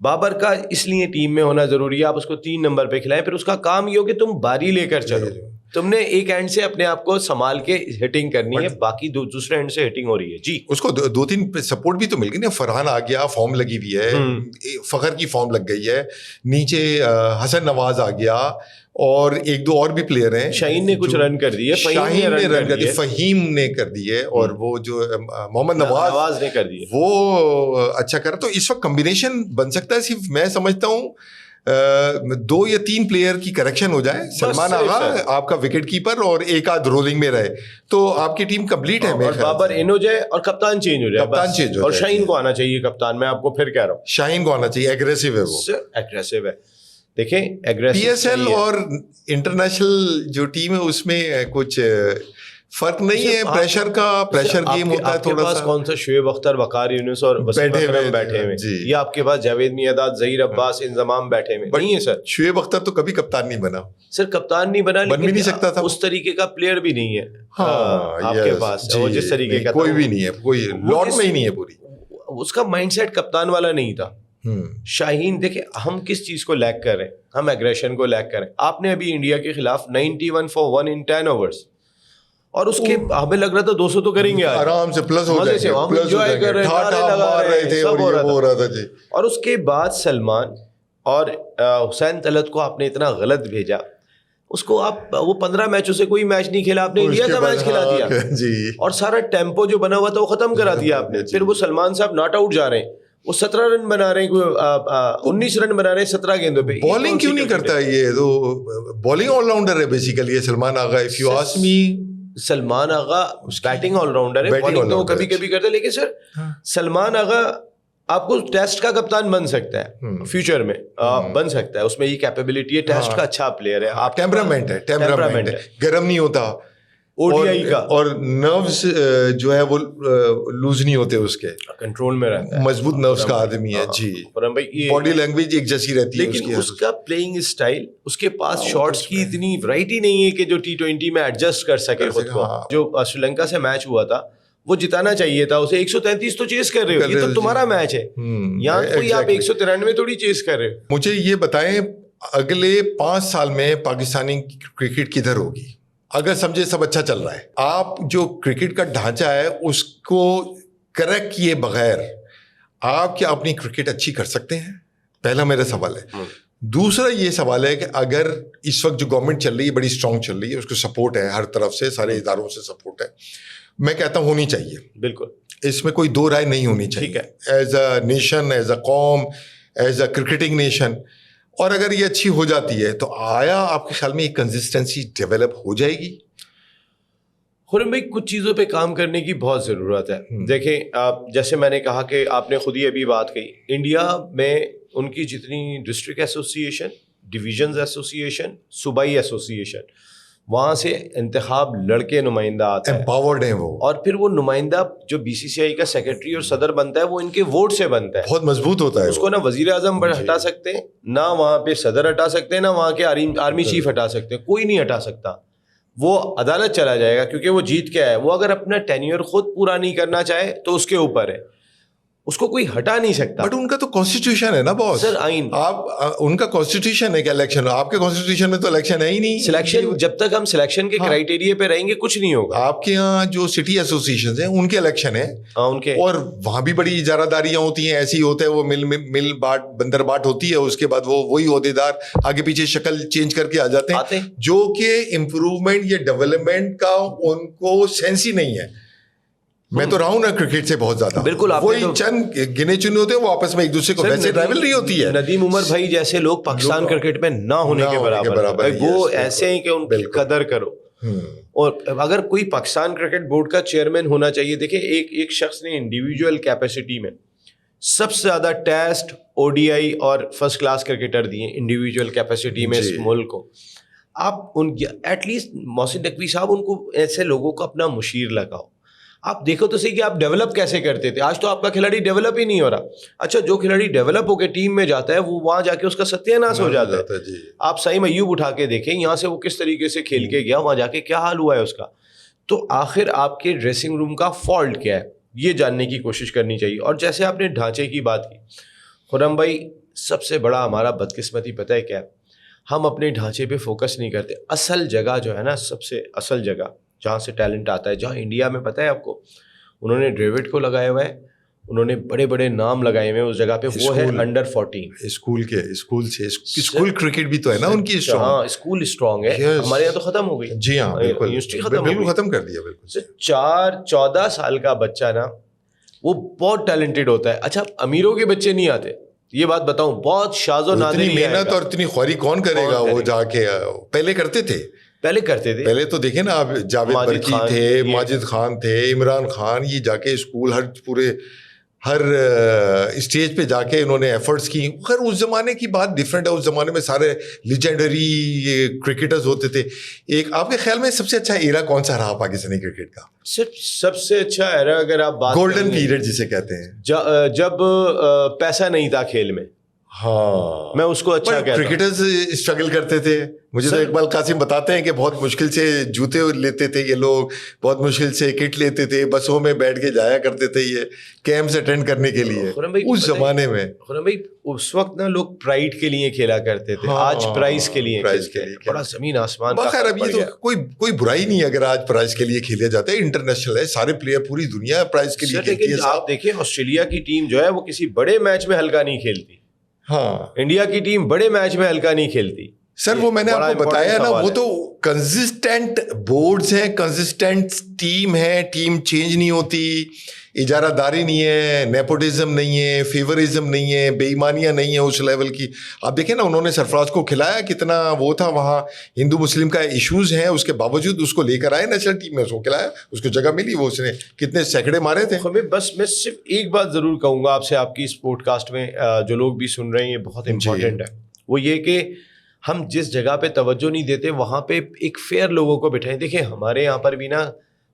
بابر کا اس لیے ٹیم میں ہونا ضروری ہے. آپ اس کو 3 نمبر پہ کھلائیں, پھر اس کا کام یہ ہو کہ تم باری لے کر چلو. تم نے ایک اینڈ سے اپنے آپ کو سنبھال کے ہٹنگ کرنی ہے, باقی دوسرے اینڈ سے ہٹنگ ہو رہی ہے. جی اس کو 2-3 سپورٹ بھی تو مل گئی نا. فرحان آ گیا, فارم لگی ہوئی ہے, فخر کی فارم لگ گئی ہے, نیچے حسن نواز آ گیا اور 1-2 اور بھی پلیئر ہیں. شاہین نے کچھ رن کر دیے, شاہین نے رن کر دیے, فہیم نے کر دیے, اور وہ جو محمد نواز نے کر دیے, وہ اچھا کرا. تو اس وقت کمبینیشن بن سکتا ہے. صرف میں سمجھتا ہوں 2 یا 3 پلیئر کی کریکشن ہو جائے, سلمان آغا آپ کا وکٹ کیپر اور ایک آدھ رولنگ میں رہے, تو آپ کی ٹیم کمپلیٹ ہے. اور بابر ان ہو جائے اور کپتان چینج ہو جائے, کپتان چینج ہو اور جائے. شاہین کو آنا چاہیے کپتان. میں آپ کو پھر کہہ رہا ہوں شاہین کو آنا چاہیے, ایگریسو ہے وہ, ایگریسو ہے. دیکھیں ایگریسو PSL اور انٹرنیشنل جو ٹیم ہے اس میں کچھ فرق نہیں ہے. پریشر گیم ہوتا ہے تھوڑا سا. کون سا شعیب اختر, وقار یونس اور وسیم اکرم بیٹھے ہوئے, یا آپ کے پاس جاوید میرداد, ظہیر عباس, انضمام بیٹھے ہوئے نہیں ہے سر. شعیب اختر تو کبھی کپتان نہیں بنا سر, کپتان نہیں بنا, بن بھی نہیں سکتا تھا. اس طریقے کا پلیئر بھی نہیں ہے آپ کے پاس, جس طریقے کا کوئی بھی نہیں ہے, کوئی لاٹ میں ہی نہیں ہے پوری. اس کا مائنڈ سیٹ کپتان والا نہیں تھا. شاہین دیکھیں ہم کس چیز کو لیک کر رہے ہیں, ہم ایگریشن کو لیک کر رہے ہیں. آپ نے ابھی انڈیا کے خلاف 91 for 1 in 10 overs, اور اس کے ہمیں لگ رحا تھا 200 تو کریں گے آرام سے, پلس ہو جائے, ہم انجوائے کر رہے ہیں, سب ہو رہا تھا جی. اور اس کے بعد سلمان اور حسین طلعت کو آپ نے اتنا غلط بھیجا, اس کو آپ وہ 15 میچوں سے کوئی میچ نہیں کھیلا, آپ نے انڈیا کا میچ کھلا دیا جی, اور سارا ٹیمپو جو بنا ہوا تھا وہ ختم کرا دیا آپ نے. پھر وہ سلمان صاحب ناٹ آؤٹ جا رہے ہیں, وہ 17 رن بنا رہے ہیں, 19 رن بنا رہے ہیں 17 گیندوں پہ. بالنگ کیوں نہیں کرتا ہے یہ؟ تو بالنگ آل راؤنڈر ہے basically Salman Agha. If you ask me, Salman Agha batting all rounder ہے, بالنگ تو کبھی کبھی کرتا ہے. لیکن سر سلمان آغا آپ کو ٹیسٹ کا کپتان بن سکتا ہے, فیوچر میں بن سکتا ہے, اس میں یہ کیپیبلٹی ہے, ٹیسٹ کا اچھا پلیئر ہے. ٹیمپرامنٹ ہے, گرم نہیں ہوتا. ODI کا اور نروز جو ہے وہ لوز نہیں ہوتے, اس کے کنٹرول میں رہتا ہے, مضبوط نروز کا آدمی ہے جی. خرم بھائی باڈی لینگویج ایک جیسی رہتی ہے لیکن اس کا پلینگ اسٹائل, اس کے پاس شاٹس کی اتنی ورائٹی نہیں ہے کہ جو T20 میں ایڈجسٹ کر سکے خود کو. جو سری لنکا سے میچ ہوا تھا وہ جتانا چاہیے تھا اسے, 133 تو چیز کر رہے ہو, یہ تو تمہارا میچ ہے, یہاں کوئی آپ 193 تھوڑی چیز کر رہے ہو. مجھے یہ بتائیں اگلے 5 سال میں پاکستانی کرکٹ کدھر ہوگی اگر سمجھے سب اچھا چل رہا ہے؟ آپ جو کرکٹ کا ڈھانچہ ہے اس کو کریکٹ کیے بغیر آپ کیا اپنی کرکٹ اچھی کر سکتے ہیں؟ پہلا میرا سوال ہے. دوسرا یہ سوال ہے کہ اگر اس وقت جو گورنمنٹ چل رہی ہے بڑی اسٹرانگ چل رہی ہے, اس کو سپورٹ ہے ہر طرف سے, سارے اداروں سے سپورٹ ہے, میں کہتا ہوں ہونی چاہیے, بالکل اس میں کوئی دو رائے نہیں ہونی چاہیے, as a nation, as a قوم, ایز اے کرکٹنگ نیشن. اور اگر یہ اچھی ہو جاتی ہے تو آیا آپ کے خیال میں یہ کنسسٹنسی ڈیولپ ہو جائے گی؟ خرم بھائی کچھ چیزوں پہ کام کرنے کی بہت ضرورت ہے. دیکھیں جیسے میں نے کہا کہ آپ نے خود ہی ابھی بات کہی, انڈیا میں ان کی جتنی ڈسٹرکٹ ایسوسی ایشن, ڈویژنز ایسوسی ایشن, صوبائی ایسوسی ایشن, وہاں سے انتخاب لڑکے نمائندہ آتا ہے, امپاورڈ ہیں وہ, اور پھر وہ نمائندہ جو BCCI کا سیکرٹری اور صدر بنتا ہے وہ ان کے ووٹ سے بنتا ہے, بہت مضبوط ہوتا ہے. اس کو نہ وزیر اعظم ہٹا سکتے ہیں, نہ وہاں پہ صدر ہٹا سکتے ہیں, نہ وہاں کے آرمی چیف ہٹا سکتے ہیں, کوئی نہیں ہٹا سکتا. وہ عدالت چلا جائے گا کیونکہ وہ جیت کے آیا. وہ اگر اپنا ٹینیور خود پورا نہیں کرنا چاہے تو اس کے اوپر ہے, اس کو کوئی ہٹا نہیں سکتا. بٹ ان کا تو کانسٹیٹیوشن ہے نا باس, سر آئین, آپ ان کا کانسٹیٹیوشن ہے کہ الیکشن, آپ کے کانسٹیٹیوشن میں تو الیکشن ہے ہی نہیں. سلیکشن جب تک ہم سلیکشن کے کرائٹیریا پہ رہیں گے کچھ نہیں ہوگا. آپ کے یہاں جو سٹی ایسوسیشنز ہیں ان کے الیکشن ہے, ان کے, اور وہاں بھی بڑی اجارہ داریاں ہوتی ہیں, ایسی ہوتا ہے وہ مل باٹ بندر باٹ ہوتی ہے, اس کے بعد وہی عہدیدار آگے پیچھے شکل چینج کر کے آ جاتے ہیں, جو کہ امپروومنٹ یا ڈیولپمنٹ کا ان کو سینس ہی نہیں ہے. میں تو رہا ہوں نا کرکٹ سے بہت زیادہ, بالکل, وہی چند گنے چنے ہوتے ہیں, وہ آپس میں ایک دوسرے کو ویسے رائیولری ہوتی ہے. ندیم عمر بھائی جیسے لوگ پاکستان کرکٹ میں نہ ہونے کے برابر, وہ ایسے ہیں کہ ان کی قدر کرو. اور اگر کوئی پاکستان کرکٹ بورڈ کا چیئرمین ہونا چاہیے, دیکھیں ایک شخص نے انڈیویجول کیپیسٹی میں سب سے زیادہ ٹیسٹ, ODI اور فرسٹ کلاس کرکٹر دیے انڈیویجول کیپیسٹی میں اس ملک کو. آپ ان ایٹ لیسٹ محسن نقوی صاحب ان کو ایسے لوگوں کو اپنا مشیر لگاؤ. آپ دیکھو تو صحیح کہ آپ ڈیولپ کیسے کرتے تھے, آج تو آپ کا کھلاڑی ڈیولپ ہی نہیں ہو رہا. اچھا جو کھلاڑی ڈیولپ ہو کے ٹیم میں جاتا ہے وہ وہاں جا کے اس کا ستیہ ناش ہو جاتا ہے. آپ سعیم ایوب اٹھا کے دیکھیں, یہاں سے وہ کس طریقے سے کھیل کے گیا, وہاں جا کے کیا حال ہوا ہے اس کا. تو آخر آپ کے ڈریسنگ روم کا فالٹ کیا ہے, یہ جاننے کی کوشش کرنی چاہیے. اور جیسے آپ نے ڈھانچے کی بات کی خرم بھائی, سب سے بڑا ہمارا بدقسمتی پتہ ہے کیا ہے, ہم اپنے ڈھانچے پہ فوکس نہیں کرتے. اصل جگہ جو ہے نا, سب سے اصل جگہ جہاں سے ٹیلنٹ آتا ہے, جہاں انڈیا میں پتہ ہے آپ کو, انہوں نے ڈیوڈ کو لگایا ہوا ہے, انہوں نے بڑے بڑے نام لگائے ہوئے ہیں اس جگہ پہ, وہ ہے انڈر 14 اسکول کرکٹ بھی تو ہے نا ان کی. ہاں اسکول اسٹرانگ ہے, ہمارے یہاں تو ختم ہو گئی. جی ہاں یونیورسٹی ختم کر دیا. بالکل 14 سال کا بچہ نا, وہ بہت ٹیلنٹڈ ہوتا ہے. اچھا امیروں کے بچے نہیں آتے, یہ بات بتاؤں, بہت شاز و نادر. اتنی محنت اور اتنی خواری کون کرے گا, وہ جا کے پہلے کرتے تھے. پہلے تو دیکھیں نا آپ, جاوید برکی تھے, ماجد خان تھے, عمران خان, یہ جا کے اسکول ہر اسٹیج پہ جا کے انہوں نے ایفرٹس کی. خیر اس زمانے کی بات ڈفرینٹ ہے, اس زمانے میں سارے لیجنڈری کرکٹرز ہوتے تھے. ایک آپ کے خیال میں سب سے اچھا ایرا کون سا رہا پاکستانی کرکٹ کا؟ سب سے اچھا ایرا اگر آپ بات گولڈن پیریڈ جسے کہتے ہیں, جب پیسہ نہیں تھا کھیل میں. ہاں میں اس کو اچھا کہتا ہوں. کرکٹرز اسٹرگل کرتے تھے. مجھے تو اقبال قاسم بتاتے ہیں کہ بہت مشکل سے جوتے لیتے تھے یہ لوگ, بہت مشکل سے کٹ لیتے تھے, بسوں میں بیٹھ کے جایا کرتے تھے یہ کیمپس اٹینڈ کرنے کے لیے اس زمانے میں. خرم بھائی اس وقت نا لوگ پرائڈ کے لیے کھیلا کرتے تھے, آج پرائز کے لیے, بڑا زمین آسمان. بخیر اب یہ تو کوئی برائی نہیں اگر آج پرائز کے لیے کھیلا جاتا ہے, انٹرنیشنل ہے, سارے پلیئر پوری دنیا پرائز کے لیے کھیلتی ہے. آپ دیکھیں آسٹریلیا کی ٹیم جو ہے وہ کسی بڑے میچ میں ہلکا نہیں کھیلتی. ہاں انڈیا کی ٹیم بڑے میچ میں ہلکا نہیں کھیلتی. سر وہ میں نے آپ کو بتایا نا, وہ تو کنسسٹنٹ بورڈز ہیں, کنسسٹنٹ ٹیم ہے, ٹیم چینج نہیں ہوتی, اجارہ داری نہیں ہے, نیپوٹزم نہیں ہے, فیورزم نہیں ہے, بے ایمانیاں نہیں ہیں اس لیول کی. آپ دیکھیں نا انہوں نے سرفراز کو کھلایا, کتنا وہ تھا وہاں, ہندو مسلم کا ایشوز ہیں, اس کے باوجود اس کو لے کر آئے نیشنل ٹیم میں, اس کو کھلایا, اس کو جگہ ملی, وہ اس نے کتنے سینکڑے مارے تھے. بس میں صرف ایک بات ضرور کہوں گا آپ سے, آپ کی اس پوڈ کاسٹ میں جو لوگ بھی سن رہے ہیں یہ بہت امپورٹنٹ ہے, وہ یہ کہ ہم جس جگہ پہ توجہ نہیں دیتے وہاں پہ ایک فیئر لوگوں کو بٹھائیں. دیکھیں ہمارے یہاں پر بھی نا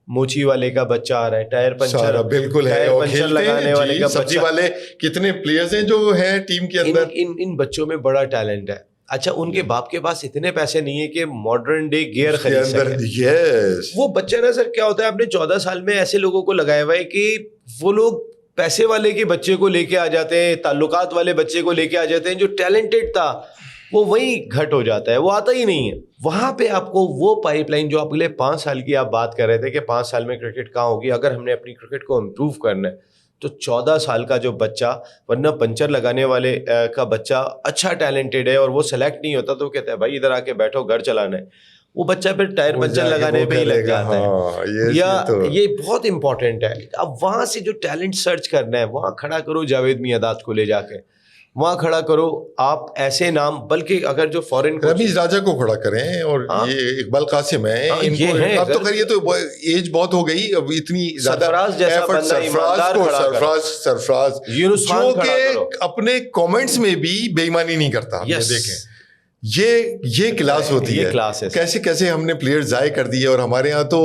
موچی والے کا بچہ آ رہا ہے, ٹائر پنچر بالکل ہے, ٹائر پنچر لگانے والے کا سبزی بچہ, والے کتنے پلیئرز ہیں جو ہیں ٹیم کے اندر. ان بچوں میں بڑا ٹیلنٹ ہے. اچھا ان کے باپ کے پاس اتنے پیسے نہیں ہے کہ ماڈرن ڈے گیئر خرید سکے. وہ بچہ نا سر کیا ہوتا ہے, آپ نے 14 سال میں ایسے لوگوں کو لگایا ہوا ہے کہ وہ لوگ پیسے والے کے بچے کو لے کے آ جاتے ہیں, تعلقات والے بچے کو لے کے آ جاتے ہیں, جو ٹیلنٹڈ تھا وہ وہی گھٹ ہو جاتا ہے, وہ آتا ہی نہیں ہے. وہاں پہ آپ کو وہ پائپ لائن جو اگلے 5 سال کی آپ بات کر رہے تھے کہ 5 سال میں کرکٹ کہاں ہوگی, اگر ہم نے اپنی کرکٹ کو امپروو کرنا ہے تو 14 سال کا جو بچہ, ورنہ پنچر لگانے والے کا بچہ اچھا ٹیلنٹڈ ہے اور وہ سلیکٹ نہیں ہوتا تو کہتا ہے بھائی ادھر آ کے بیٹھو گھر چلانا ہے, وہ بچہ پھر ٹائر پنچر لگانے پہ ہی لگ جاتا ہے. یا یہ بہت امپورٹنٹ ہے. اب وہاں سے جو ٹیلنٹ سرچ کرنا ہے وہاں کھڑا کرو جاوید میاں کو لے جا کے, وہاں کھڑا کرو آپ ایسے نام, بلکہ اگر جو فورن رمیز راجا کو کھڑا کریں, اور یہ اقبال قاسم ہے, ان کو اب تو کریے تو ایج بہت ہو گئی, اب اتنی زیادہ سرفراز جو کہ اپنے کامنٹس میں بھی بے ایمانی نہیں کرتا. دیکھیں یہ کلاس ہوتی ہے, کیسے کیسے ہم نے پلیئر ضائع کر دیے. اور ہمارے یہاں تو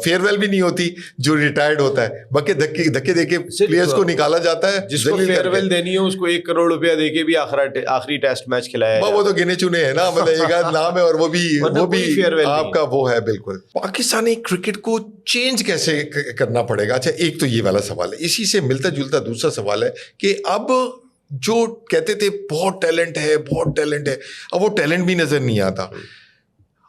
فیئر ویل بھی نہیں ہوتی, جو ریٹائرڈ ہوتا ہے بلکہ دھکے دے کے پلیئرز کو نکالا جاتا ہے. جس کو فیئر ویل دینی ہے اس کو 1 کروڑ روپیہ دے کے بھی آخری ٹیسٹ میچ کھلایا ہے. وہ تو گنے چنے ہیں نا, مطلب ایک آدھ نام ہے, اور وہ بھی آپ کا وہ ہے. بالکل پاکستانی کرکٹ کو چینج کیسے کرنا پڑے گا. اچھا ایک تو یہ والا سوال ہے, اسی سے ملتا جلتا دوسرا سوال ہے کہ اب جو کہتے تھے بہت ٹیلنٹ ہے, اب وہ ٹیلنٹ بھی نظر نہیں آتا.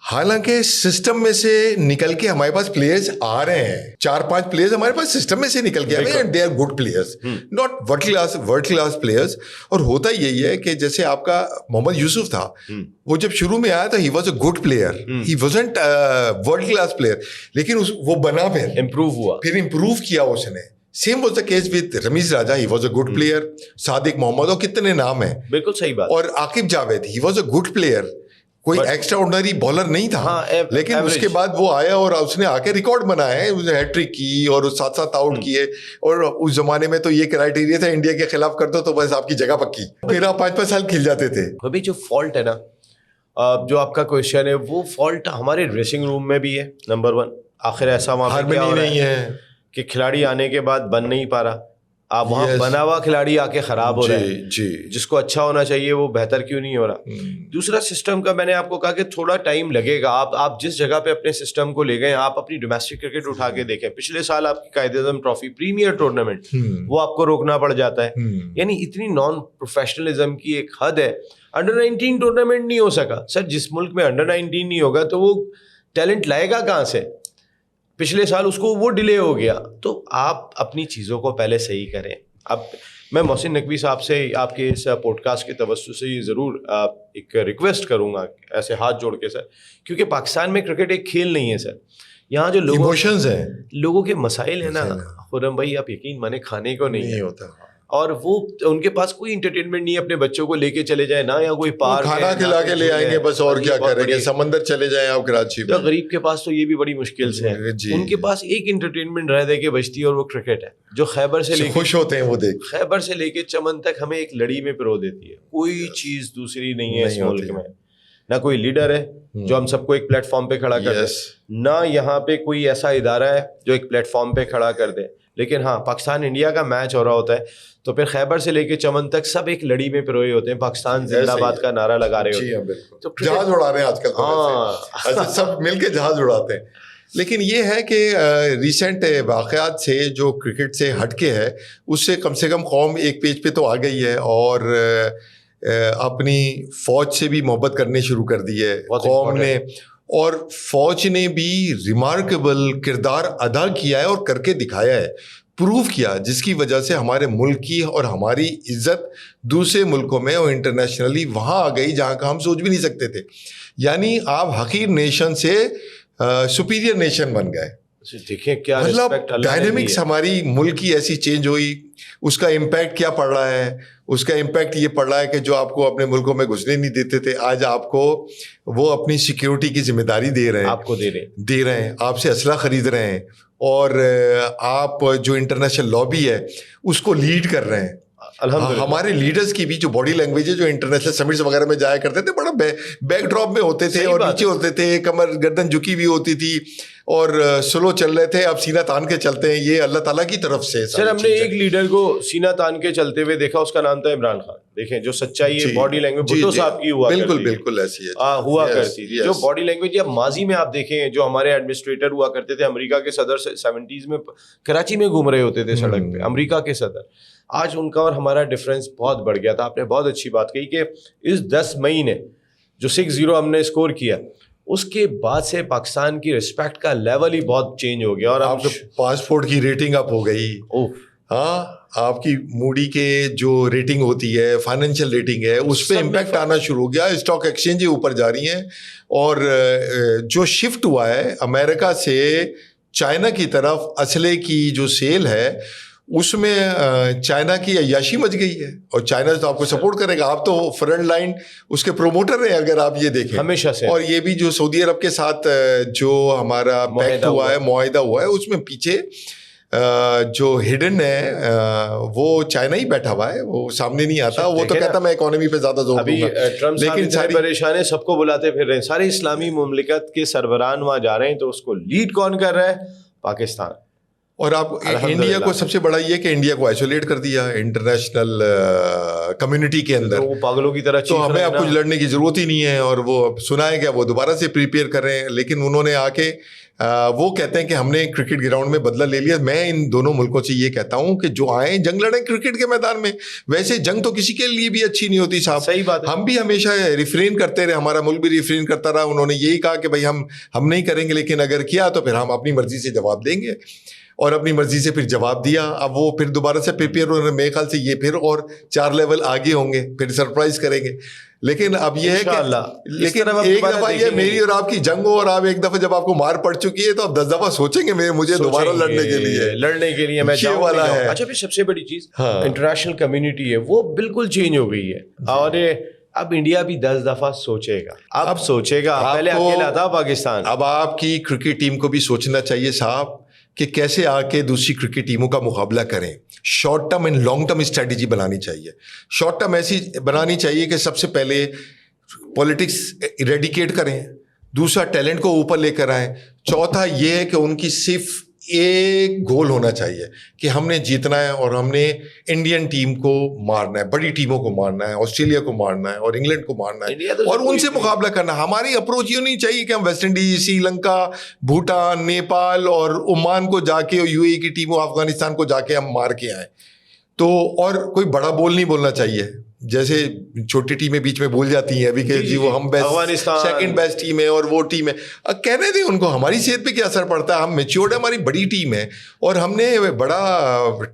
حالانکہ سسٹم میں سے نکل کے ہمارے پاس پلیئرز آ رہے ہیں, 4-5 پلیئرز ہمارے پاس سسٹم میں سے نکل کے آ رہے ہیں, and they are good players, not world class players. اور ہوتا یہی ہے کہ جیسے آپ کا محمد یوسف تھا, وہ جب شروع میں آیا تھا he was a good player, he wasn't world class player, لیکن وہ بنا پھر امپروو کیا اس نے. Same was the case with Ramiz Raja, he was a good player. Sadiq Mohammad, اور کتنے نام ہیں, بالکل صحیح بات. اور Aqib Javed, he was a good player, کوئی ایکسٹرا آرڈنری بالر نہیں تھا, لیکن اس کے بعد وہ آیا اور اس نے آ کے ریکارڈ بنایا ہے, اس نے ہیٹ ٹرک کی اور 7 آؤٹ کیے. اور اس زمانے میں تو یہ کرائٹیریا تھا انڈیا کے خلاف کر دو تو بس آپ کی جگہ پکی, پھر آپ 5-5 سال کھیل جاتے تھے. ابھی جو فالٹ ہے نا, جو آپ کا کوشچن ہے, وہ فالٹ ہمارے ڈریسنگ روم میں بھی ہے. نمبر 1 آخر ایسا وہاں پہ نہیں ہے کہ کھلاڑی آنے کے بعد بن نہیں پا رہا, آپ وہاں بنا ہوا کھلاڑی آ کے خراب ہو رہا ہے, جس کو اچھا ہونا چاہیے وہ بہتر کیوں نہیں ہو رہا. دوسرا سسٹم کا میں نے آپ کو کہا کہ تھوڑا ٹائم لگے گا. آپ جس جگہ پہ اپنے سسٹم کو لے گئے, آپ اپنی ڈومیسٹک کرکٹ اٹھا کے دیکھیں, پچھلے سال آپ کی Quaid Azam trophy premiere tournament, وہ آپ کو روکنا پڑ جاتا ہے. یعنی اتنی نان پروفیشنلزم کی ایک حد ہے. انڈر 19 ٹورنامنٹ نہیں ہو سکا. سر جس ملک میں انڈر 19 نہیں ہوگا تو وہ ٹیلنٹ لائے گا کہاں سے؟ پچھلے سال اس کو وہ ڈیلے ہو گیا. تو آپ اپنی چیزوں کو پہلے صحیح کریں. اب میں محسن نقوی صاحب سے آپ کے اس پوڈ کاسٹ کے توسط سے یہ ضرور ایک ریکویسٹ کروں گا, ایسے ہاتھ جوڑ کے سر, کیونکہ پاکستان میں کرکٹ ایک کھیل نہیں ہے سر. یہاں جو ایموشنز ہیں, لوگوں کے مسائل ہیں نا خرم بھائی, آپ یقین مانے کھانے کو نہیں ہوتا, اور وہ ان کے پاس کوئی انٹرٹینمنٹ نہیں ہے. اپنے بچوں کو لے کے چلے جائیں نا, یا کوئی پارک کھانا کھلا کے لے آئیں گے بس, اور کیا کریں گے, سمندر چلے جائیں آپ کراچی میں. غریب کے پاس تو یہ بھی بڑی مشکل سے ہے, ان کے پاس ایک انٹرٹینمنٹ رہ دے کے بچتی ہے, اور وہ کرکٹ ہے, جو خیبر سے لے کے خوش ہوتے ہیں وہ دیکھ, خیبر سے لے کے چمن تک ہمیں ایک لڑی میں پرو دیتی ہے. کوئی چیز دوسری نہیں ہے اس ملک میں. نہ کوئی لیڈر ہے جو ہم سب کو ایک پلیٹ فارم پہ کھڑا کر دے, نہ یہاں پہ کوئی ایسا ادارہ ہے جو ایک پلیٹ فارم پہ کھڑا کر دے. لیکن ہاں, پاکستان انڈیا کا میچ ہو رہا ہوتا ہے تو پھر خیبر سے لے کے چمن تک سب ایک لڑی میں پروئے ہوتے ہیں, پاکستان زندہ باد کا نعرہ لگا رہے ہوتے ہیں. تو جہاز اڑا رہے ہیں آج کل, سب مل کے جہاز اڑاتے ہیں. لیکن یہ ہے کہ ریسنٹ واقعات سے جو کرکٹ سے ہٹ کے ہے, اس سے کم قوم ایک پیج پہ تو آ گئی ہے, اور اپنی فوج سے بھی محبت کرنے شروع کر دی ہے قوم نے, اور فوج نے بھی ریمارکیبل کردار ادا کیا ہے اور کر کے دکھایا ہے, پروو کیا, جس کی وجہ سے ہمارے ملک کی اور ہماری عزت دوسرے ملکوں میں اور انٹرنیشنلی وہاں آ گئی جہاں کا ہم سوچ بھی نہیں سکتے تھے. یعنی آپ حقیر نیشن سے سپیریئر نیشن بن گئے. دیکھیں کیا مطلب ڈائنامکس ہماری ملک کی ایسی چینج ہوئی. اس کا امپیکٹ کیا پڑ رہا ہے؟ اس کا امپیکٹ یہ پڑ رہا ہے کہ جو آپ کو اپنے ملکوں میں گھسنے نہیں دیتے تھے, آج آپ کو وہ اپنی سیکیورٹی کی ذمہ داری دے رہے ہیں, آپ کو دے رہے ہیں, آپ سے اسلحہ خرید رہے ہیں, اور آپ جو انٹرنیشنل لابی ہے اس کو لیڈ کر رہے ہیں. الحمدللہ ہمارے لیڈرز کی بھی جو باڈی لینگویج ہے، جو انٹرنیشنل سمٹس وغیرہ میں جایا کرتے تھے، بڑا بیک ڈراپ میں ہوتے تھے اور نیچے ہوتے تھے، کمر گردن جھکی ہوئی ہوتی تھی اور سلو چل رہے تھے. اب سینہ تان کے چلتے ہیں. یہ اللہ تعالیٰ کی طرف سے. سر ہم نے ایک لیڈر کو سینہ تان کے چلتے ہوئے دیکھا، اس کا نام تھا عمران خان. دیکھیں جو سچائی ہے باڈی لینگویج بھٹو صاحب کی ہوا بالکل بالکل ایسی ہے ہوا کرتی تھی. جو باڈی لینگویج یا ماضی میں آپ دیکھیں جو ہمارے ایڈمنسٹریٹر ہوا کرتے تھے، امریکہ کے صدر 70s میں کراچی میں گھوم رہے ہوتے تھے سڑک پہ، امریکہ کے صدر. آج ان کا اور ہمارا ڈفرینس بہت بڑھ گیا تھا. آپ نے بہت اچھی بات کہی کہ اس 10 مئی نے جو 6-0 ہم نے اسکور کیا، اس کے بعد سے پاکستان کی رسپیکٹ کا لیول ہی بہت چینج ہو گیا. اور آپ کے پاسپورٹ کی ریٹنگ اپ ہو گئی. ہاں آپ کی موڈی کے جو ریٹنگ ہوتی ہے، فائنینشیل ریٹنگ ہے، اس پہ امپیکٹ آنا شروع ہو گیا. اسٹاک ایکسچینجیں اوپر جا رہی ہیں. اور جو شفٹ ہوا ہے امریکہ سے چائنا کی طرف اسلحے کی جو سیل ہے، اس میں چائنا کی عیاشی مچ گئی ہے. اور چائنا تو آپ کو سپورٹ کرے گا. آپ تو فرنٹ لائن اس کے پروموٹر ہیں اگر آپ یہ دیکھیں ہمیشہ سے. اور یہ بھی جو سعودی عرب کے ساتھ جو ہمارا پیکٹ ہوا ہے، معاہدہ ہوا ہے، اس میں پیچھے جو ہڈن ہے وہ چائنا ہی بیٹھا ہوا ہے، وہ سامنے نہیں آتا. وہ تو کہتا میں اکانومی پہ زیادہ زور دوں گا. لیکن ساری پریشان ہے، سب کو بلاتے پھر رہے ہیں. سارے اسلامی مملکت کے سربراہان وہاں جا رہے ہیں، تو اس کو لیڈ کون کر رہا ہے؟ پاکستان. اور آپ انڈیا کو سب سے بڑا یہ کہ انڈیا کو آئسولیٹ کر دیا انٹرنیشنل کمیونٹی کے اندر. وہ پاگلوں کی طرح تو ہمیں اب کچھ لڑنے کی ضرورت ہی نہیں ہے. اور وہ سنائے گیا وہ دوبارہ سے پریپیئر کر رہے ہیں. لیکن انہوں نے آ کے وہ کہتے ہیں کہ ہم نے کرکٹ گراؤنڈ میں بدلہ لے لیا. میں ان دونوں ملکوں سے یہ کہتا ہوں کہ جو آئیں جنگ لڑیں کرکٹ کے میدان میں. ویسے جنگ تو کسی کے لیے بھی اچھی نہیں ہوتی صاحب. صحیح بات ہے. ہم بھی ہمیشہ ریفرین کرتے رہے، ہمارا ملک بھی ریفرین کرتا رہا. انہوں نے یہی کہا کہ بھائی ہم نہیں کریں گے، لیکن اگر کیا تو پھر ہم اپنی مرضی سے جواب دیں گے. اور اپنی مرضی سے پھر جواب دیا. اب وہ پھر دوبارہ سے پریپیئر ہو رہے ہیں. میرے خیال سے یہ پھر اور 4 لیول آگے ہوں گے، پھر سرپرائز کریں گے. لیکن اب یہ ہے کہ لیکن ایک دفعہ یہ میری اور آپ کی جنگ ہو، اور آپ ایک دفعہ جب آپ کو مار پڑ چکی ہے تو آپ 10 دفعہ سوچیں گے مجھے دوبارہ لڑنے کے لیے میں جاؤں والا ہے. اچھا پھر سب سے بڑی چیز انٹرنیشنل کمیونٹی ہے وہ بالکل چینج ہو گئی ہے. اور اب انڈیا بھی 10 دفعہ سوچے گا. اب سوچے گا. پہلے اکیلا تھا پاکستان. اب آپ کی کرکٹ ٹیم کو بھی سوچنا چاہیے صاحب کہ کیسے آ کے دوسری کرکٹ ٹیموں کا مقابلہ کریں. Short term and long term strategy بنانی چاہیے. شارٹ ٹرم ایسی بنانی چاہیے کہ سب سے پہلے پولیٹکس ایریڈیکیٹ کریں. دوسرا ٹیلنٹ کو اوپر لے کر آئیں. چوتھا یہ ہے کہ ان کی صرف ایک گول ہونا چاہیے کہ ہم نے جیتنا ہے اور ہم نے انڈین ٹیم کو مارنا ہے، بڑی ٹیموں کو مارنا ہے، آسٹریلیا کو مارنا ہے اور انگلینڈ کو مارنا ہے اور ان سے مقابلہ کرنا. ہماری اپروچ یہ نہیں چاہیے کہ ہم ویسٹ انڈیز، سری لنکا، بھوٹان، نیپال اور عمان کو جا کے، یو اے کی ٹیموں، افغانستان کو جا کے ہم مار کے آئیں. تو اور کوئی بڑا بول نہیں بولنا چاہیے. جیسے چھوٹی ٹیمیں بیچ میں بھول جاتی ہیں ابھی کہ جی وہ ہم بیسٹ سیکنڈ بیسٹ ٹیم ہے اور وہ ٹیم ہے. کہنے دیں ان کو ہماری صحت پہ کیا اثر پڑتا ہے. ہم میچیورڈ ہے، ہماری بڑی ٹیم ہے اور ہم نے بڑا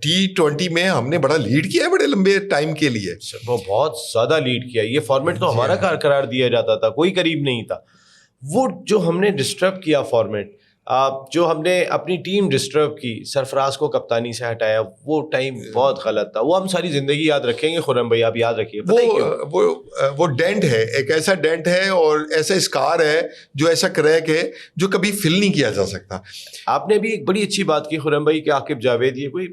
T20 میں ہم نے بڑا لیڈ کیا ہے بڑے لمبے ٹائم کے لیے. وہ بہت زیادہ لیڈ کیا. یہ فارمیٹ تو ہمارا قرار دیا جاتا تھا، کوئی قریب نہیں تھا. وہ جو ہم نے ڈسٹرب کیا فارمیٹ، جو ہم نے اپنی ٹیم ڈسٹرب کی، سرفراز کو کپتانی سے ہٹایا، وہ ٹائم بہت غلط تھا. وہ ہم ساری زندگی یاد رکھیں گے. خرم بھائی آپ یاد رکھیے وہ ڈینٹ ہے، ایک ایسا ڈینٹ ہے اور ایسا اسکار ہے جو ایسا کریک ہے جو کبھی فل نہیں کیا جا سکتا. آپ نے بھی ایک بڑی اچھی بات کی خرم بھائی کہ عاقب جاوید یہ کوئی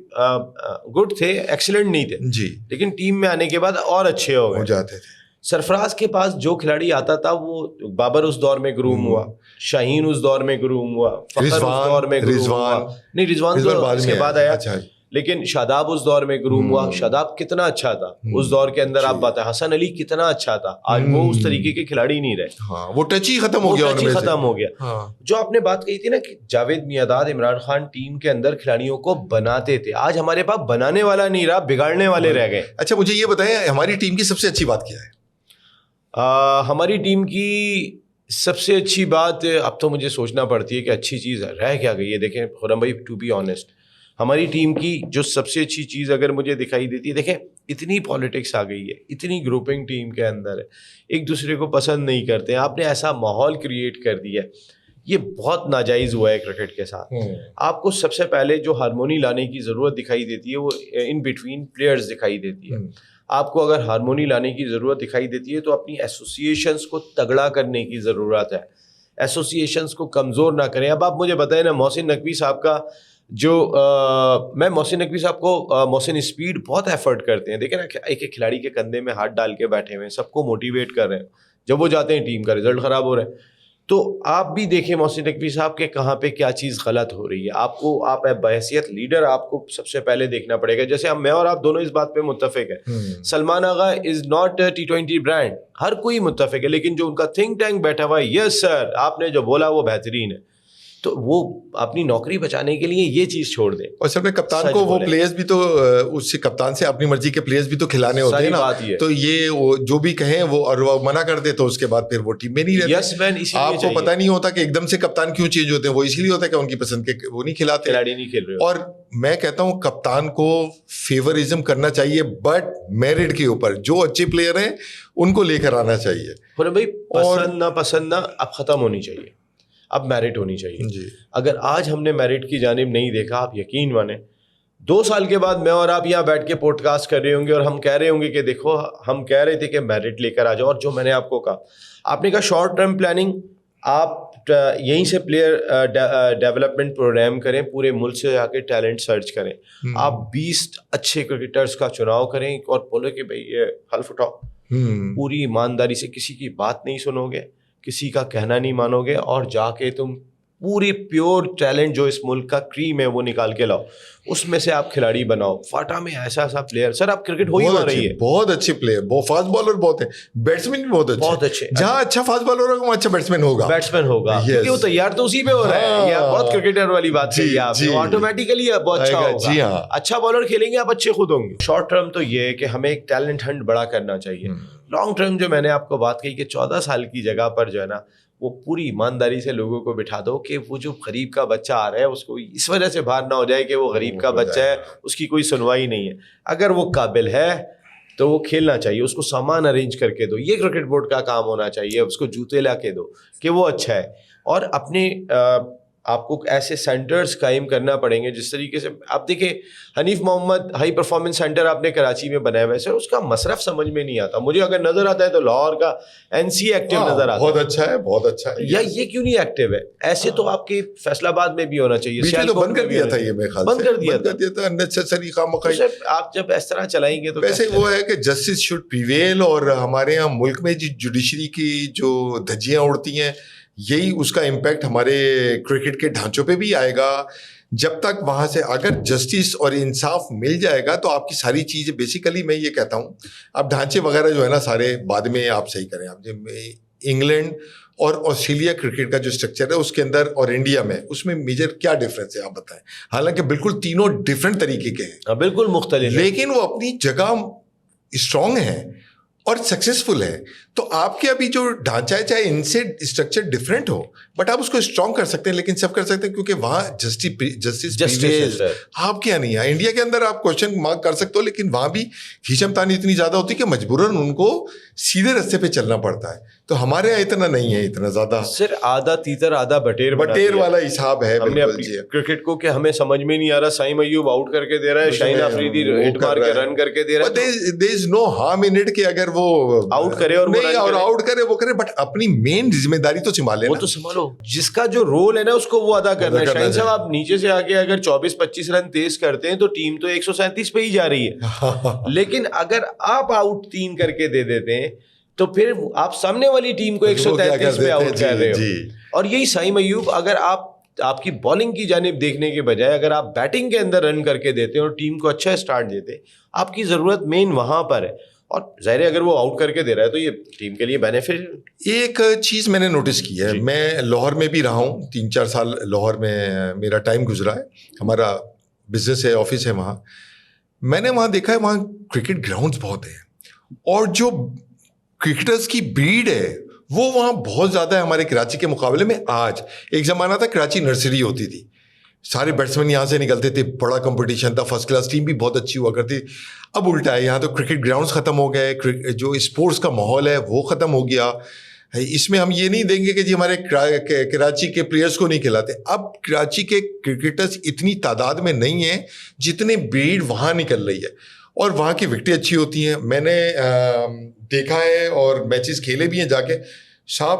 گڈ تھے، ایکسیلنٹ نہیں تھے جی، لیکن ٹیم میں آنے کے بعد اور اچھے ہو جاتے تھے. سرفراز کے پاس جو کھلاڑی آتا تھا وہ بابر اس دور میں گروم ہوا، شاہین اس دور میں گروم ہوا، فخر اس دور میں گروم ہوا. نہیں رضوان تو اس کے بعد آیا، لیکن شاداب اس دور میں گروم ہوا. شاداب کتنا اچھا تھا اس دور کے اندر. آپ بات ہے حسن علی کتنا اچھا تھا. آج وہ اس طریقے کے کھلاڑی نہیں رہے. وہ ٹچ ہی ختم ہو گیا. جو آپ نے بات کہی تھی نا کہ جاوید میاں عمران خان ٹیم کے اندر کھلاڑیوں کو بناتے تھے، آج ہمارے پاس بنانے والا نہیں رہا، بگاڑنے والے رہ گئے. اچھا مجھے یہ بتائیں ہماری ٹیم کی سب سے اچھی بات کیا ہے؟ ہماری ٹیم کی سب سے اچھی بات، اب تو مجھے سوچنا پڑتی ہے کہ اچھی چیز رہ کیا گئی ہے. دیکھیں خرم بھائی، ٹو بی آنیسٹ، ہماری ٹیم کی جو سب سے اچھی چیز اگر مجھے دکھائی دیتی ہے، دیکھیں اتنی پالیٹکس آ گئی ہے، اتنی گروپنگ ٹیم کے اندر ہے، ایک دوسرے کو پسند نہیں کرتے. آپ نے ایسا ماحول کریٹ کر دیا ہے، یہ بہت ناجائز ہوا ہے کرکٹ کے ساتھ. آپ کو سب سے پہلے جو ہارمونی لانے کی ضرورت دکھائی دیتی ہے وہ ان بٹوین پلیئرز دکھائی دیتی ہے. آپ کو اگر ہارمونی لانے کی ضرورت دکھائی دیتی ہے تو اپنی ایسوسیشنز کو تگڑا کرنے کی ضرورت ہے. ایسوسیشنز کو کمزور نہ کریں. اب آپ مجھے بتائیں نا، محسن نقوی صاحب کا جو میں محسن نقوی صاحب کو محسن اسپیڈ بہت ایفرٹ کرتے ہیں. دیکھیں نا ایک ایک کھلاڑی کے کندھے میں ہاتھ ڈال کے بیٹھے ہوئے ہیں, سب کو موٹیویٹ کر رہے ہیں. جب وہ جاتے ہیں ٹیم کا رزلٹ خراب ہو رہا ہے. تو آپ بھی دیکھیں محسن نقوی صاحب کے کہاں پہ کیا چیز غلط ہو رہی ہے. آپ بحیثیت لیڈر آپ کو سب سے پہلے دیکھنا پڑے گا. جیسے میں اور آپ دونوں اس بات پہ متفق ہیں, سلمان آغا از ناٹ T20 برانڈ, ہر کوئی متفق ہے, لیکن جو ان کا تھنک ٹینک بیٹھا ہوا ہے, یس سر آپ نے جو بولا وہ بہترین ہے, تو وہ اپنی نوکری بچانے کے لیے یہ چیز چھوڑ دیں. اور سب میں کپتان کو وہ پلیئرز بھی تو اس سے کپتان سے اپنی مرضی کے پلیئرز بھی تو کھلانے ہوتے ہیں نا, تو یہ جو بھی کہیں وہ اور وہ منع کر دے تو اس کے بعد پھر وہ ٹیم میں نہیں رہتے. آپ کو پتہ نہیں ہوتا کہ ایک دم سے کپتان کیوں چینج ہوتے ہیں, وہ اس لیے ہوتا ہے کہ ان کی پسند کے وہ نہیں کھلاتے, کھلاڑی نہیں کھیل رہے. اور میں کہتا ہوں کپتان کو فیورزم کرنا چاہیے, بٹ میرٹ کے اوپر جو اچھے پلیئر ہیں ان کو لے کر آنا چاہیے. اور بھائی پسند نہ پسند نہ اب ختم ہونی چاہیے, اب میرٹ ہونی چاہیے جی. اگر آج ہم نے میرٹ کی جانب نہیں دیکھا, آپ یقین مانیں 2 سال کے بعد میں اور آپ یہاں بیٹھ کے پوڈ کاسٹ کر رہے ہوں گے اور ہم کہہ رہے ہوں گے کہ دیکھو ہم کہہ رہے تھے کہ میرٹ لے کر آ جاؤ. اور جو میں نے آپ کو کہا, آپ نے کہا شارٹ ٹرم پلاننگ, آپ یہیں سے پلیئر ڈیولپمنٹ پروگرام کریں, پورے ملک سے جا کے ٹیلنٹ سرچ کریں, آپ 20 اچھے کرکٹرز کا چناؤ کریں اور بولو کہ بھائی یہ حلف اٹھاؤ, پوری ایمانداری سے کسی کی بات نہیں سنو گے, کسی کا کہنا نہیں مانو گے, اور جا کے تم پوری پیور ٹیلنٹ جو اس ملک کا کریم ہے وہ نکال کے لاؤ, اس میں سے آپ کھلاڑی بناؤ. فاٹا میں ایسا ایسا پلیئر, سر آپ کرکٹ ہو ہی نہ رہی ہے, بہت اچھے پلیئر, بہت فاسٹ بالر بہت ہیں, بیٹسمین بھی بہت اچھے. جہاں اچھا فاسٹ بالر ہوگا وہاں اچھا بیٹسمین ہوگا, کیونکہ وہ تیار تو اسی پہ ہو رہا ہے. یہ بہت کرکٹر والی بات ہے, آپ آٹومیٹکلی بہت اچھا ہوگا. اچھا بالر کھیلیں گے آپ اچھے خود ہوں گے. شارٹ ٹرم تو یہ ہے کہ ہمیں ایک ٹیلنٹ ہنٹ بڑا کرنا چاہیے. لانگ ٹرم جو میں نے آپ کو بات کہی کہ 14 سال کی جگہ پر جو ہے نا, وہ پوری ایمانداری سے لوگوں کو بٹھا دو کہ وہ جو غریب کا بچہ آ رہا ہے اس کو اس وجہ سے باہر نہ ہو جائے کہ وہ غریب کا بچہ ہے, اس کی کوئی سنوائی نہیں ہے. اگر وہ قابل ہے تو وہ کھیلنا چاہیے, اس کو سامان ارینج کر کے دو. یہ کرکٹ بورڈ کا کام ہونا چاہیے, اس کو جوتے لا کے دو کہ وہ اچھا ہے. اور اپنے آپ کو ایسے سینٹرز قائم کرنا پڑیں گے جس طریقے سے آپ دیکھیں حنیف محمد ہائی پرفارمنس سینٹر آپ نے کراچی میں بنایا ہوا ہے, سر اس کا مصرف سمجھ میں نہیں آتا. مجھے اگر نظر آتا ہے تو لاہور کا NC ایکٹیو نظر آتا ہے, بہت اچھا ہے, بہت اچھا ہے. یا یہ کیوں نہیں ایکٹیو ہے؟ ایسے تو آپ کے فیصل آباد میں بھی ہونا چاہیے. بند کر دیا تھا, یہ میں خیال بند کر دیا تھا اننیسیسری خامخواہی. آپ جب اس طرح چلائیں گے تو ویسے وہ ہے کہ جسٹس شوڈ پریویل, اور ہمارے یہاں ملک میں جوڈیشری کی جو دھجیاں اڑتی ہیں یہی اس کا امپیکٹ ہمارے کرکٹ کے ڈھانچوں پہ بھی آئے گا. جب تک وہاں سے اگر جسٹس اور انصاف مل جائے گا تو آپ کی ساری چیزیں, بیسیکلی میں یہ کہتا ہوں اب ڈھانچے وغیرہ جو ہے نا سارے بعد میں آپ صحیح کریں. آپ انگلینڈ اور آسٹریلیا کرکٹ کا جو اسٹرکچر ہے اس کے اندر اور انڈیا میں, اس میں میجر کیا ڈفرینس ہے آپ بتائیں؟ حالانکہ بالکل تینوں ڈفرینٹ طریقے کے ہیں, بالکل مختلف, لیکن وہ اپنی جگہ اسٹرانگ ہیں اور سکسیزفل ہے. تو آپ کے ابھی جو ڈھانچہ ہے چاہے ان سے اسٹرکچر ڈفرینٹ ہو, بٹ آپ اس کو اسٹرانگ کر سکتے ہیں, لیکن سب کر سکتے ہیں کیونکہ وہاں جسٹس آپ کے یہاں نہیں ہے. انڈیا کے اندر آپ کوشچن مارک کر سکتے ہو, لیکن وہاں بھی کھینچم تانی اتنی زیادہ ہوتی ہے کہ مجبوراً ان کو سیدھے رستے پہ چلنا پڑتا ہے. تو ہمارے یہاں اتنا نہیں ہے, اتنا زیادہ صرف آدھا تیتر آدھا بٹیر والا حساب ہے کرکٹ کو, کہ ہمیں سمجھ میں نہیں آ رہا سعیم ایوب آؤٹ کر کے دے رہا ہے, شاہین آفریدی ہٹ مار کے رن کر کے دے رہا ہے. there is no harm in it کہ اگر وہ آؤٹ کرے اور آؤٹ کرے وہ کرے, بٹ اپنی مین ذمہ داری تو سنبھالے, وہ تو سنبھالو. جس کا جو رول ہے نا اس کو وہ ادا کرنا ہے. شاہین صاحب آپ نیچے سے آگے اگر 24-25 رن تیز کرتے ہیں تو ٹیم تو 137 پہ ہی جا رہی ہے, لیکن اگر آپ آؤٹ 3 کر کے دے دیتے ہیں تو پھر آپ سامنے والی ٹیم کو 133 پہ آؤٹ کر رہے ہو. اور یہی سعیم ایوب, اگر آپ کی بالنگ کی جانب دیکھنے کے بجائے اگر آپ بیٹنگ کے اندر رن کر کے دیتے ہیں اور ٹیم کو اچھا اسٹارٹ دیتے, آپ کی ضرورت مین وہاں پر ہے. اور ظاہر ہے اگر وہ آؤٹ کر کے دے رہا ہے تو یہ ٹیم کے لیے بینیفٹ. ایک چیز میں نے نوٹس کی ہے, میں لاہور میں بھی رہا ہوں, 3-4 سال لاہور میں میرا ٹائم گزرا ہے, ہمارا بزنس ہے, آفس ہے وہاں. میں نے وہاں دیکھا ہے وہاں کرکٹ گراؤنڈز بہت ہیں, اور جو کرکٹرز کی بریڈ ہے وہ وہاں بہت زیادہ ہے ہمارے کراچی کے مقابلے میں. آج ایک زمانہ تھا کراچی نرسری ہوتی تھی, سارے بیٹسمین یہاں سے نکلتے تھے, بڑا کمپٹیشن تھا, فرسٹ کلاس ٹیم بھی بہت اچھی ہوا کرتی. اب الٹا ہے, یہاں تو کرکٹ گراؤنڈز ختم ہو گئے, جو اسپورٹس کا ماحول ہے وہ ختم ہو گیا. اس میں ہم یہ نہیں دیں گے کہ جی ہمارے کراچی کے پلیئرس کو نہیں کھلاتے. اب کراچی کے کرکٹرز اتنی تعداد میں نہیں ہیں جتنے بریڈ وہاں نکل رہی ہے, اور وہاں کی وکٹیں اچھی ہوتی ہیں. میں نے دیکھا ہے اور میچز کھیلے بھی ہیں جا کے. صاحب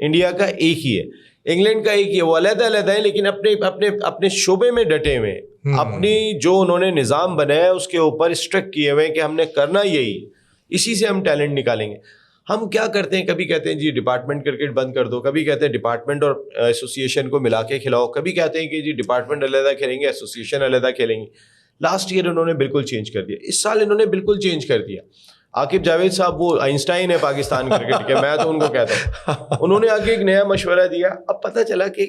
انڈیا کا ایک ہی ہے, انگلینڈ کا ایک ہی ہے, وہ علیحدہ علیحدہ ہے لیکن اپنے اپنے اپنے شعبے میں ڈٹے ہوئے ہیں, اپنی جو انہوں نے نظام بنایا اس کے اوپر اسٹرک کیے ہوئے ہیں کہ ہم نے کرنا یہی, اسی سے ہم ٹیلنٹ نکالیں گے. ہم کیا کرتے ہیں, کبھی کہتے ہیں جی ڈپارٹمنٹ کرکٹ بند کر دو, کبھی کہتے ہیں ڈپارٹمنٹ اور ایسوسیشن کو ملا کے کھلاؤ, کبھی کہتے ہیں کہ جی ڈپارٹمنٹ علیحدہ کھیلیں گے, ایسوسیشن علیحدہ کھیلیں گے. لاسٹ ایئر انہوں نے بالکل چینج کر دیا, اس سال انہوں نے بالکل چینج کر دیا. عاقب جاوید صاحب وہ آئنسٹائن ہے پاکستان کرکٹ کے, میں تو ان کو کہتا ہوں, انہوں نے آگے ایک نیا مشورہ دیا. اب پتہ چلا کہ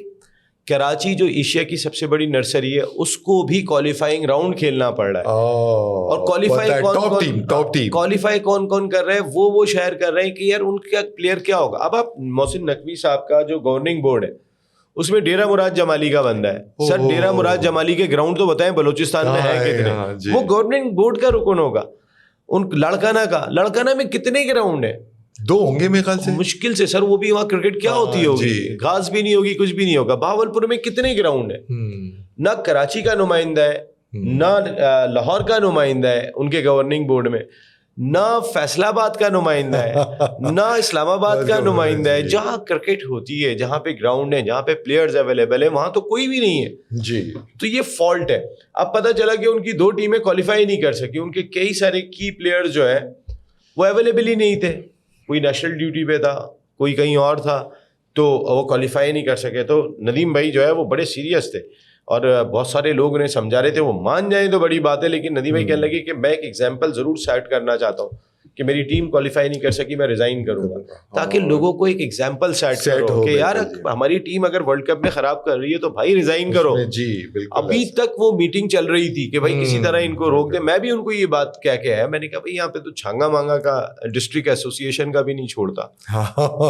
کراچی جو ایشیا کی سب سے بڑی نرسری ہے اس کو بھی کوالیفائنگ راؤنڈ کھیلنا پڑ رہا ہے, اور کوالیفائی کون کون کر رہے ہیں, وہ شہر کر رہے ہیں کہ یار ان کا پلیئر کیا ہوگا. اب آپ محسن نقوی صاحب کا جو گورننگ بورڈ ہے اس میں ڈیرہ مراد جمالی کا بندہ ہے. سر ڈیرہ مراد جمالی کے گراؤنڈ تو بتائیں بلوچستان میں ہے کتنے, وہ گورننگ بورڈ کا رکن ہوگا. ان لڑکانہ میں کتنے گراؤنڈ ہیں, 2 ہوں گے میرے خیال سے مشکل سے. سر وہ بھی وہاں کرکٹ کیا ہوتی ہوگی, گھاس بھی نہیں ہوگی, کچھ بھی نہیں ہوگا. بہاولپور میں کتنے گراؤنڈ ہیں, نہ کراچی کا نمائندہ ہے, نہ لاہور کا نمائندہ ہے ان کے گورننگ بورڈ میں, نہ فیصلہ آباد کا نمائندہ ہے, نہ اسلام آباد کا نمائندہ ہے. جہاں کرکٹ ہوتی ہے, جہاں پہ گراؤنڈ ہے, جہاں پہ پلیئرز اویلیبل ہیں, وہاں تو کوئی بھی نہیں ہے جی. تو یہ فالٹ ہے. اب پتہ چلا کہ ان کی 2 ٹیمیں کوالیفائی نہیں کر سکی, ان کے کئی سارے کی پلیئرز جو ہیں وہ اویلیبل ہی نہیں تھے. کوئی نیشنل ڈیوٹی پہ تھا, کوئی کہیں اور تھا, تو وہ کوالیفائی نہیں کر سکے. تو ندیم بھائی جو ہے وہ بڑے سیریس تھے, اور بہت سارے لوگ انہیں سمجھا رہے تھے, وہ مان جائیں تو بڑی بات ہے, لیکن ندیم بھائی کہنے لگے کہ میں ایک ایگزامپل ضرور سیٹ کرنا چاہتا ہوں کہ میری ٹیم کوالیفائی نہیں کر سکی, میں ریزائن کروں گا, تاکہ لوگوں کو ایک ایگزامپل سیٹ کرو کہ یار ہماری ٹیم اگر ورلڈ کپ میں خراب کر رہی ہے تو بھائی ریزائن کرو. جی بالکل. ابھی تک وہ میٹنگ چل رہی تھی کہ بھائی کسی طرح ان کو روک دے. میں بھی ان کو یہ بات کہہ کے آیا, میں نے کہا بھائی یہاں پہ تو چھانگا مانگا کا ڈسٹرکٹ ایسوسیشن کا بھی نہیں چھوڑتا,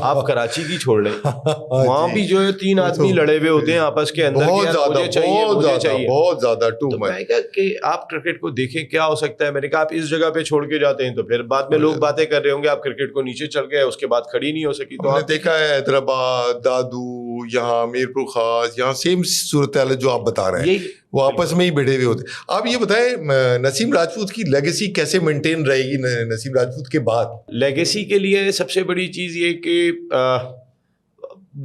آپ کراچی کی چھوڑ لیں, وہاں بھی جو ہے 3 آدمی لڑے ہوئے ہوتے ہیں آپس کے اندر, بہت زیادہ. تو میں نے کہا کہ آپ کرکٹ کو دیکھیں کیا ہو سکتا ہے. میں نے کہا آپ اس جگہ پہ چھوڑ کے جاتے ہیں تو پھر بعد میں لوگ باتیں کر رہے ہوں گے آپ کرکٹ کو نیچے چل گئے, اس کے بعد کھڑی نہیں ہو سکی. تو آپ نے دیکھا ہے حیدرآباد, دادو, یہاں میرپور خاص, یہاں سیم صورتحال جو آپ بتا رہے ہیں, وہ آپس میں ہی بیٹھے ہوئے ہوتے. آپ یہ بتائیں نسیم راجپوت کی لیگیسی کیسے مینٹین رہے گی نسیم راجپوت کے بعد؟ لیگیسی کے لیے سب سے بڑی چیز یہ کہ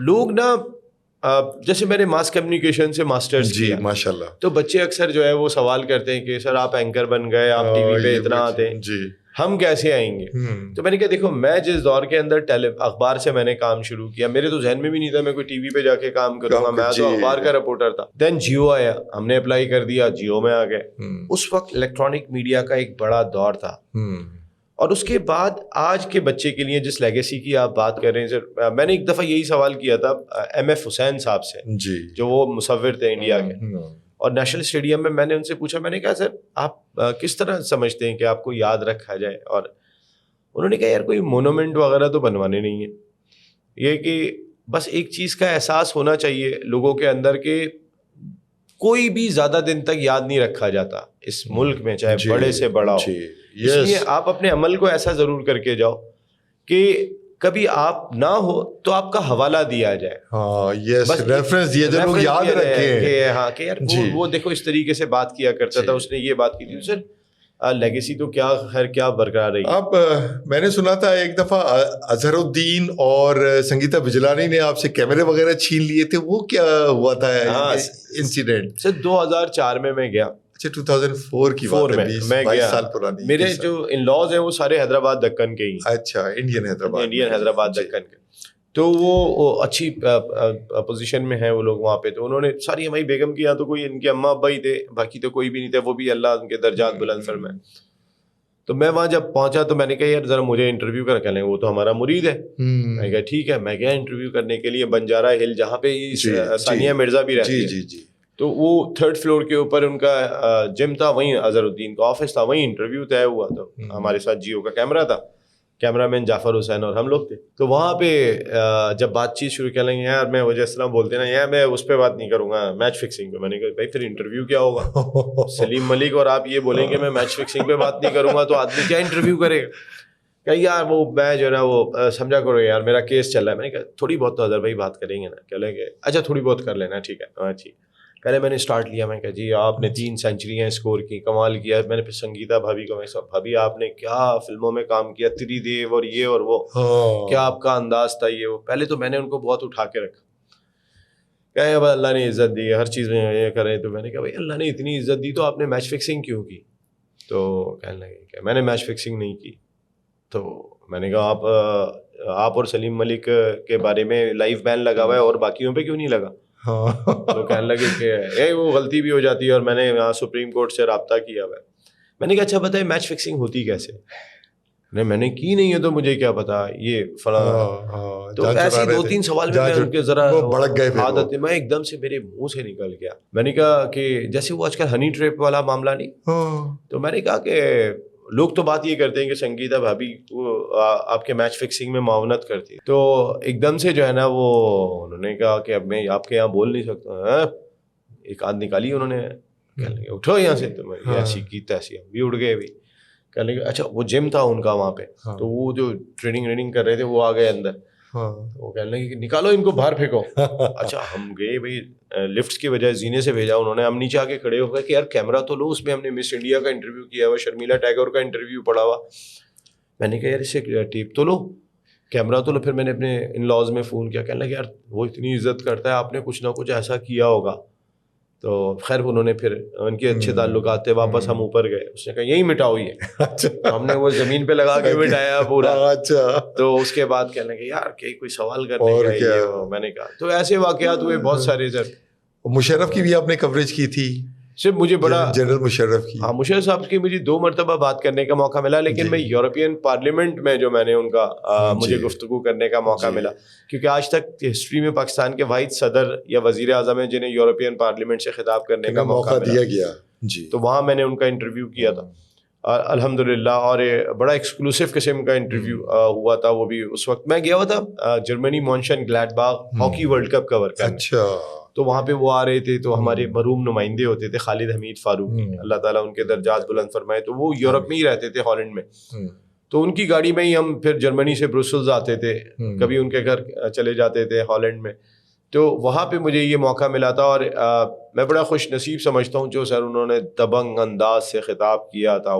لوگ نا, جیسے میں نے ماس کمیونیکیشن سے ماسٹرز جی ماشاء اللہ, تو بچے اکثر جو ہے وہ سوال کرتے ہیں کہ سر آپ اینکر بن گئے, آپ ٹی وی پہ اتنا آتے ہیں, جی ہم کیسے آئیں گے؟ تو میں نے کہا دیکھو, میں جس دور کے اندر اخبار سے میں نے کام شروع کیا, میرے تو ذہن میں بھی نہیں تھا میں کوئی ٹی وی پہ جا کے کام کروں گا, میں تو اخبار کا رپورٹر تھا. دین جیو آیا, ہم نے اپلائی کر دیا, جیو میں آ گئے. اس وقت الیکٹرانک میڈیا کا ایک بڑا دور تھا, اور اس کے بعد آج کے بچے کے لیے جس لیگیسی کی آپ بات کر رہے ہیں سر, میں نے ایک دفعہ یہی سوال کیا تھا ایم ایف حسین صاحب سے, جو وہ مصور تھے انڈیا کے, اور نیشنل اسٹیڈیم میں نے ان سے پوچھا, میں نے کہا سر آپ کس طرح سمجھتے ہیں کہ آپ کو یاد رکھا جائے؟ اور انہوں نے کہا یار کوئی مونومنٹ وغیرہ تو بنوانے نہیں ہے, یہ کہ بس ایک چیز کا احساس ہونا چاہیے لوگوں کے اندر کہ کوئی بھی زیادہ دن تک یاد نہیں رکھا جاتا اس ملک میں, چاہے بڑے سے بڑا ہو. اس لیے آپ اپنے عمل کو ایسا ضرور کر کے جاؤ کہ کبھی آپ نہ ہو تو آپ کا حوالہ دیا جائے, بس ریفرنس دیا جائے, لوگ یاد رکھیں کہ ہاں کہ یار وہ دیکھو اس طریقے سے بات کیا کرتا تھا, اس نے یہ بات کی تھی. سر لیگیسی تو کیا خیر کیا برقرار رہی. اب میں نے سنا تھا ایک دفعہ اظہر الدین اور سنگیتا بجلانی نے آپ سے کیمرے وغیرہ چھین لیے تھے, وہ کیا ہوا تھا انسیڈنٹ؟ سر 2004 میں گیا. اچھا 2004 کی بات ہے, 22 سال پرانی. میرے جو ان لاز ہیں وہ سارے حیدرآباد دکن کے ہی. اچھا انڈین حیدرآباد دکن کے, تو وہ اچھی پوزیشن میں ہیں وہ لوگ وہاں پہ. تو انہوں نے ساری ہماری بیگم کی, یہاں تو کوئی ان کے اماں ابا ہی تھے, باقی تو کوئی بھی نہیں تھے, وہ بھی اللہ ان کے درجات بلند فرمائے. تو میں وہاں جب پہنچا تو میں نے کہا یار ذرا مجھے انٹرویو کر لیں, وہ تو ہمارا مرید ہے. میں نے کہا ٹھیک ہے. میں گیا انٹرویو کرنے کے لیے بنجارہ ہل, جہاں پہ ثانیہ مرزا بھی رہتی ہے. تو وہ 3rd فلور کے اوپر ان کا جم تھا, وہیں اظہر الدین کا آفس تھا, وہیں انٹرویو طے ہوا. تو ہمارے ساتھ جیو کا کیمرہ تھا, کیمرہ مین جعفر حسین اور ہم لوگ تھے. تو وہاں پہ جب بات چیت شروع کر لیں گے, یار میں وجہ السلام بولتے نا, یار میں اس پہ بات نہیں کروں گا, میچ فکسنگ پہ. میں نے کہا بھائی پھر انٹرویو کیا ہوگا؟ سلیم ملک اور آپ یہ بولیں کہ میں میچ فکسنگ پہ بات نہیں کروں گا, تو آدمی کیا انٹرویو کرے گا؟ کہ یار وہ میں جو ہے نا وہ سمجھا کرو یار میرا کیس چل رہا ہے. میں نے کہا تھوڑی بہت تو اظہر بھائی بات کریں گے نا. کہہ لیں گے اچھا تھوڑی بہت کر لینا, ٹھیک ہے. ہاں ٹھیک. پہلے میں نے اسٹارٹ لیا, میں کہا جی آپ نے 3 سینچریاں اسکور کی, کمال کیا. میں نے پھر سنگیتا بھابھی کو, میں بھابھی آپ نے کیا فلموں میں کام کیا, تری دیو اور یہ اور وہ, کیا آپ کا انداز تھا یہ وہ. پہلے تو میں نے ان کو بہت اٹھا کے رکھا, کہ اب اللہ نے عزت دی, ہر چیز میں یہ کریں. تو میں نے کہا بھائی اللہ نے اتنی عزت دی تو آپ نے میچ فکسنگ کیوں کی؟ تو کہنے لگے کہ میں نے میچ فکسنگ نہیں کی. تو میں نے کہا آپ اور سلیم ملک کے بارے میں لائیو بین لگا ہوا ہے اور باقیوں پہ کیوں نہیں لگا؟ تو کہنے لگے کہ وہ غلطی بھی ہو جاتی ہے اور میں نے یہاں سپریم کورٹ سے رابطہ کیا ہوا ہے. میں نے کہا اچھا بتائیں میچ فکسنگ ہوتی کیسے؟ نہیں میں نے کی نہیں ہے تو مجھے کیا پتا یہ فلاں. تو ایسے 2-3 سوال میں ان کے ذرا عادت ہے, میں ایک دم سے میرے منہ سے نکل گیا. میں نے کہا کہ جیسے وہ آج کل ہنی ٹریپ والا معاملہ نہیں, تو میں نے کہا کہ لوگ تو بات یہ کرتے ہیں کہ سنگیتا بھابھی آپ کے میچ فکسنگ میں معاونت کرتی ہے. تو ایک دم سے جو ہے نا وہ انہوں نے کہا کہ اب میں آپ کے یہاں بول نہیں سکتا. ایک آدھ نکالی انہوں نے, کہنے لگے اٹھو یہاں سے. تو میں ایسی کی تیسی ہم بھی اٹھ گئے. بھی کہنے لگے اچھا وہ جم تھا ان کا وہاں پہ, تو وہ جو ٹریننگ کر رہے تھے وہ آ گئے اندر. وہ کہنے لگے کہ نکالو ان کو باہر پھینکو. اچھا ہم گئے بھائی, لفٹس کی بجائے زینے سے بھیجا انہوں نے. ہم نیچے آ کے کھڑے ہو گئے کہ یار کیمرہ تو لو, اس میں ہم نے مس انڈیا کا انٹرویو کیا ہوا, شرمیلا ٹیگور کا انٹرویو پڑا ہوا. میں نے کہا یار اسے ٹیپ تو لو, کیمرہ تو لو. پھر میں نے اپنے ان لاز میں فون کیا, کہنے لگے یار وہ اتنی عزت کرتا ہے, آپ نے کچھ نہ کچھ ایسا کیا ہوگا. تو خیر انہوں نے پھر ان کے اچھے تعلقات تھے, واپس ہم اوپر گئے. اس نے کہا یہی مٹاؤ یہ. ہم نے وہ زمین پہ لگا کے مٹایا پورا. تو اس کے بعد کہنے لگے یار کہ کوئی سوال کرنے کا یہ. میں نے کہا تو ایسے واقعات ہوئے بہت سارے. سر مشرف کی بھی آپ نے کوریج کی تھی؟ صرف مجھے بڑا جنرل مشرف کی, ہاں مشرف صاحب کی مجھے 2 مرتبہ بات کرنے کا موقع ملا, لیکن میں یورپین پارلیمنٹ میں جو میں نے ان کا مجھے گفتگو کرنے کا موقع ملا, کیونکہ آج تک ہسٹری میں پاکستان کے واحد صدر یا وزیر اعظم ہیں جنہیں یورپین پارلیمنٹ سے خطاب کرنے کا موقع دیا گیا. تو وہاں میں نے ان کا انٹرویو کیا تھا الحمدللہ, اور بڑا ایکسکلوسو قسم کا انٹرویو ہوا تھا. وہ بھی اس وقت میں گیا ہوا تھا جرمنی مونشن گلیڈ باغ ہاکی ورلڈ کپ کور کرنے. اچھا. تو وہاں پہ وہ آ رہے تھے, تو ہمارے مرحوم نمائندے ہوتے تھے خالد حمید فاروقی, اللہ تعالیٰ ان کے درجات بلند فرمائے. تو وہ یورپ میں ہی رہتے تھے, ہالینڈ میں. تو ان کی گاڑی میں ہی ہم پھر جرمنی سے بروسلز آتے تھے, کبھی ان کے گھر چلے جاتے تھے ہالینڈ میں. تو وہاں پہ مجھے یہ موقع ملا تھا, اور میں بڑا خوش نصیب سمجھتا ہوں جو سر انہوں نے دبنگ انداز سے خطاب کیا تھا.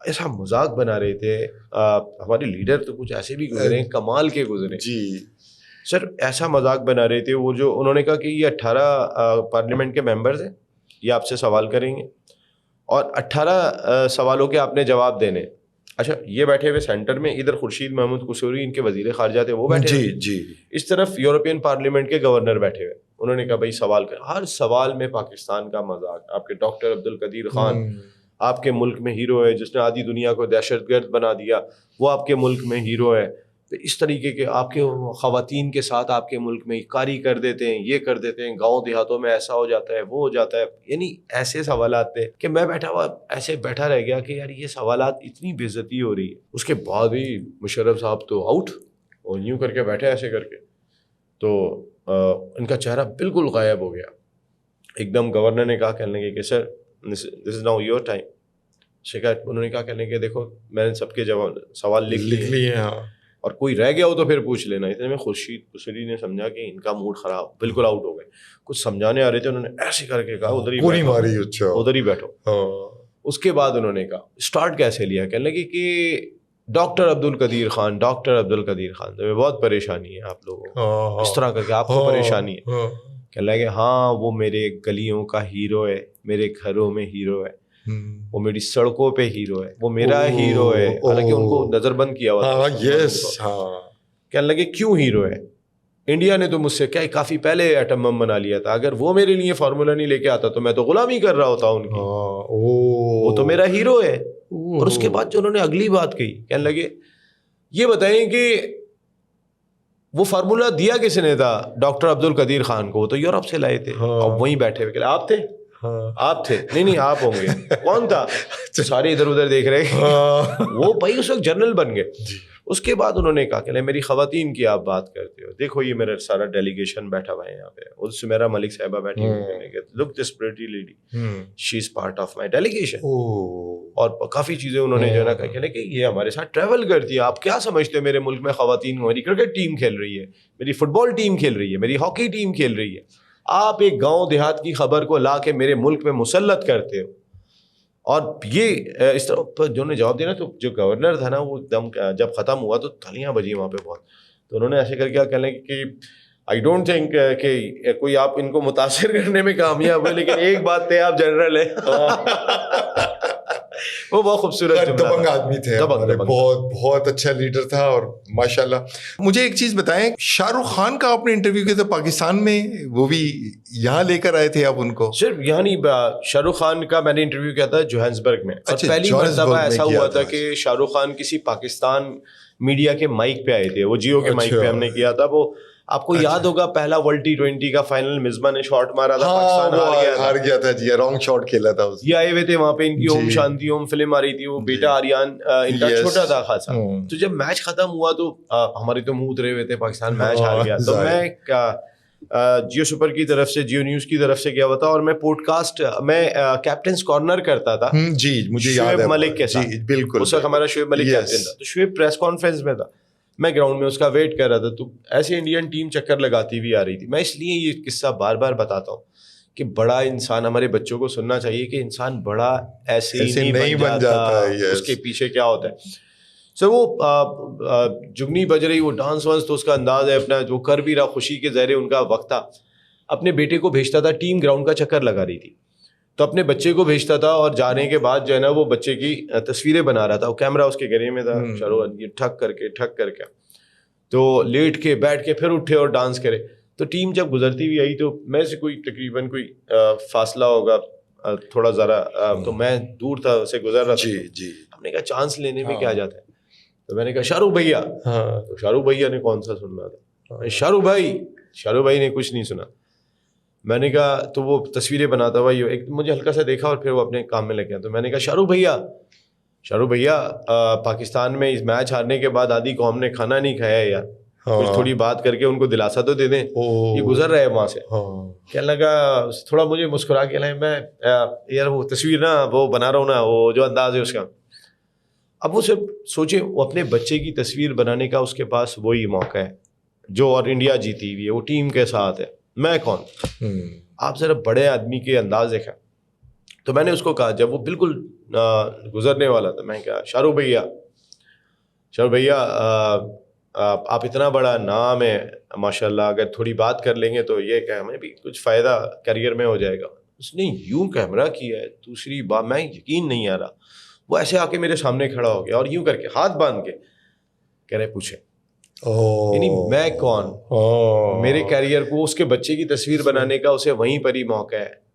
ایسا مذاق بنا رہے تھے. ہمارے لیڈر تو کچھ ایسے بھی گزرے ہیں, کمال کے گزرے جی سر. ایسا مذاق بنا رہے تھے وہ, جو انہوں نے کہا کہ یہ 18 پارلیمنٹ کے ممبرز ہیں, یہ آپ سے سوال کریں گے اور 18 سوالوں کے آپ نے جواب دینے. اچھا یہ بیٹھے ہوئے سینٹر میں, ادھر خورشید محمود قصوری ان کے وزیر خارجہ تھے, وہ بیٹھے ہوئے جی. اس طرف یورپین پارلیمنٹ کے گورنر بیٹھے ہوئے. انہوں نے کہا بھائی سوال کر. ہر سوال میں پاکستان کا مذاق. آپ کے ڈاکٹر عبدالقدیر خان آپ کے ملک میں ہیرو ہے, جس نے آدھی دنیا کو دہشت گرد بنا دیا, وہ آپ کے ملک میں ہیرو ہے. اس طریقے کے آپ کے خواتین کے ساتھ آپ کے ملک میں کاری کر دیتے ہیں, یہ کر دیتے ہیں, گاؤں دیہاتوں میں ایسا ہو جاتا ہے, وہ ہو جاتا ہے. یعنی ایسے سوالات تھے کہ میں ایسے بیٹھا رہ گیا کہ یار یہ سوالات اتنی بے عزتی ہو رہی ہے. اس کے بعد ہی مشرف صاحب تو آؤٹ, اور یوں کر کے بیٹھے ایسے کر کے. تو ان کا چہرہ بالکل غائب ہو گیا. ایک دم گورنر نے کہا, کہنے لگے کہ سر دس از ناؤ یور ٹائم. شکایت انہوں نے کہا, کہنے لگے دیکھو میں نے سب کے جواب سوال لکھ لیے ہیں, اور کوئی رہ گیا ہو تو پھر پوچھ لینا. اتنے میں خورشید قصوری نے سمجھا کہ ان کا موڈ خراب, بالکل آؤٹ ہو گئے. کچھ سمجھانے آ رہے تھے, انہوں نے ایسے کر کے کہا ادھر ہی بیٹھو. اس کے بعد انہوں نے کہا اسٹارٹ کیسے لیا, کہنے لگے کہ ڈاکٹر عبدالقدیر خان, ڈاکٹر عبدالقدیر خان, تو بہت پریشانی ہے آپ لوگوں کو, اس طرح کر کے آپ کو پریشانی ہے. کہنے لگے ہاں وہ میرے گلیوں کا ہیرو ہے, میرے گھروں میں ہیرو ہے, وہ میری سڑکوں پہ ہیرو ہے, وہ میرا ہیرو ہے. حالانکہ ان کو نظر بند کیا ہوا تھا. کہنے لگے کیوں ہیرو ہے؟ انڈیا نے تو مجھ سے کیا کافی پہلے ایٹم بم بنا لیا تھا, اگر وہ میرے لیے فارمولا نہیں لے کے آتا تو میں تو غلامی کر رہا ہوتا ان کی, وہ تو میرا ہیرو ہے. اور اس کے بعد جو انہوں نے اگلی بات کہی, کہنے لگے یہ بتائیں کہ وہ فارمولا دیا کس نے تھا ڈاکٹر عبدالقدیر خان کو, وہ تو یورپ سے لائے تھے. اور وہیں بیٹھے ہوئے, آپ تھے, آپ تھے, نہیں آپ ہوں گے, کون تھا؟ سارے ادھر ادھر دیکھ رہے. وہ بھائی اس وقت جنرل بن گئے. اس کے بعد انہوں نے کہا کہ میری خواتین کی آپ بات کرتے ہو, دیکھو یہ میرا سارا ڈیلیگیشن بیٹھا ہوا ہے یہاں پہ, اس سے میرا ملک صاحبہ بیٹھی ہوئی, look this pretty lady, she is part of my delegation. اور کافی چیزیں انہوں نے جو ہے نا کہا کہ یہ ہمارے ساتھ ٹریول کرتی ہے. آپ کیا سمجھتے ہو میرے ملک میں خواتین, میری کرکٹ ٹیم کھیل رہی ہے, میری فٹ بال ٹیم کھیل رہی ہے, میری ہاکی ٹیم کھیل رہی ہے, آپ ایک گاؤں دیہات کی خبر کو لا کے میرے ملک میں مسلط کرتے ہو. اور یہ اس طرح جو نے جواب دیا نا, تو جو گورنر تھا نا, وہ ایک دم جب ختم ہوا تو تھالیاں بجی وہاں پہ بہت. تو انہوں نے ایسے کر کے کہنے کہ آئی ڈونٹ تھنک کہ کوئی آپ ان کو متاثر کرنے میں کامیاب ہوئے, لیکن ایک بات طے آپ جنرل ہے. وہ بہت خوبصورت دبنگ آدمی تھے, بہت بہت اچھا لیڈر تھا. اور ماشاءاللہ مجھے ایک چیز بتائیں, شاہ رخ خان کا آپ نے انٹرویو کیا تھا پاکستان میں, وہ بھی یہاں لے کر آئے تھے آپ ان کو؟ صرف یہاں نہیں, شاہ رخ خان کا میں نے انٹرویو کیا تھا جوہانسبرگ میں. اور پہلی مرتبہ ایسا ہوا تھا کہ شاہ رخ خان کسی پاکستان میڈیا کے مائک پہ آئے تھے, وہ جیو کے مائک پہ ہم نے کیا تھا. وہ آپ کو یاد ہوگا پہلا ورلڈ T20 کا فائنل مزبا نے شاٹ مارا تھا, پاکستان ہار گیا تھا جی, رانگ شاٹ کھیلا تھا. یہ آئے ہوئے تھے وہاں پہ, ان کی اوم شانتی اوم فلم آ رہی تھی, وہ بیٹا آریان ان کا چھوٹا تھا خاصا. تو جب میچ ختم ہوا تو ہمارے تو منہ اترے ہوئے تھے, پاکستان میچ ہار گیا. تو میں جیو سپر کی طرف سے, جیو نیوز کی طرف سے گیا ہوا تھا, اور میں پوڈ کاسٹ, میں کیپٹنس کارنر کرتا تھا. جی مجھے یاد ہے, شعیب ملک کے ساتھ. بالکل اس وقت ہمارا شعیب ملک کیپٹن تھا. تو شعیب پریس کانفرنس میں تھا, میں گراؤنڈ میں اس کا ویٹ کر رہا تھا. تو ایسے انڈین ٹیم چکر لگاتی ہوئی آ رہی تھی. میں اس لیے یہ قصہ بار بار بتاتا ہوں کہ بڑا انسان, ہمارے بچوں کو سننا چاہیے کہ انسان بڑا ایسے ہی نہیں بن جاتا, اس کے پیچھے کیا ہوتا ہے. سر وہ جگنی بج رہی, وہ ڈانس وانس تو اس کا انداز ہے اپنا, جو کر بھی رہا, خوشی کے ظاہر ان کا وقت تھا. اپنے بیٹے کو بھیجتا تھا, ٹیم گراؤنڈ کا چکر لگا رہی تھی, تو اپنے بچے کو بھیجتا تھا, اور جانے کے بعد جو ہے نا وہ بچے کی تصویریں بنا رہا تھا. وہ کیمرہ اس کے گلے میں تھا, چلو یہ ٹھک کر کے تو لیٹ کے بیٹھ کے پھر اٹھے اور ڈانس کرے. تو ٹیم جب گزرتی ہوئی آئی تو میں سے کوئی تقریباً کوئی فاصلہ ہوگا تھوڑا ذرا, تو میں دور تھا, اسے گزر رہا تھا. جی ہم نے کہا چانس لینے میں کیا جاتا ہے. تو میں نے کہا شاہ رخ بھیا. تو شاہ رخ بھیا نے کون سا سننا تھا, شاہ رخ بھائی نے کچھ نہیں سنا. میں نے کہا, تو وہ تصویریں بناتا ہوا, ایک مجھے ہلکا سا دیکھا اور پھر وہ اپنے کام میں لگ گیا. تو میں نے کہا شاہ رخ بھیا پاکستان میں اس میچ ہارنے کے بعد آدھی قوم نے کھانا نہیں کھایا یار, کچھ تھوڑی بات کر کے ان کو دلاسا تو دے دیں, یہ گزر رہے ہیں وہاں سے. کہنے لگا, تھوڑا مجھے مسکرا کے لائے, میں یار وہ تصویر نا وہ بنا رہا ہوں نا, وہ جو انداز ہے اس کا. اب وہ صرف سوچیں, وہ اپنے بچے کی تصویر بنانے کا اس کے پاس وہی موقع ہے جو, اور انڈیا جیتی ہوئی ہے, وہ ٹیم کے ساتھ ہے, میں کون. آپ ذرا بڑے آدمی کے انداز دیکھا. تو میں نے اس کو کہا, جب وہ بالکل گزرنے والا تھا, میں کہا شاہ رخ بھیا آپ اتنا بڑا نام ہے ماشاء اللہ, اگر تھوڑی بات کر لیں گے تو یہ کہ ہمیں بھی کچھ فائدہ کیریئر میں ہو جائے گا. اس نے یوں کیمرہ کیا ہے, دوسری بات میں یقین نہیں آ رہا, وہ ایسے آ کے میرے سامنے کھڑا ہو گیا اور یوں کر کے ہاتھ باندھ کے کہہ رہے پوچھے, یعنی میں کون, میرے کیریئر کو, اس کے بچے کی تصویر بنانے کا اسے وہیں پر ہی موقع ہے.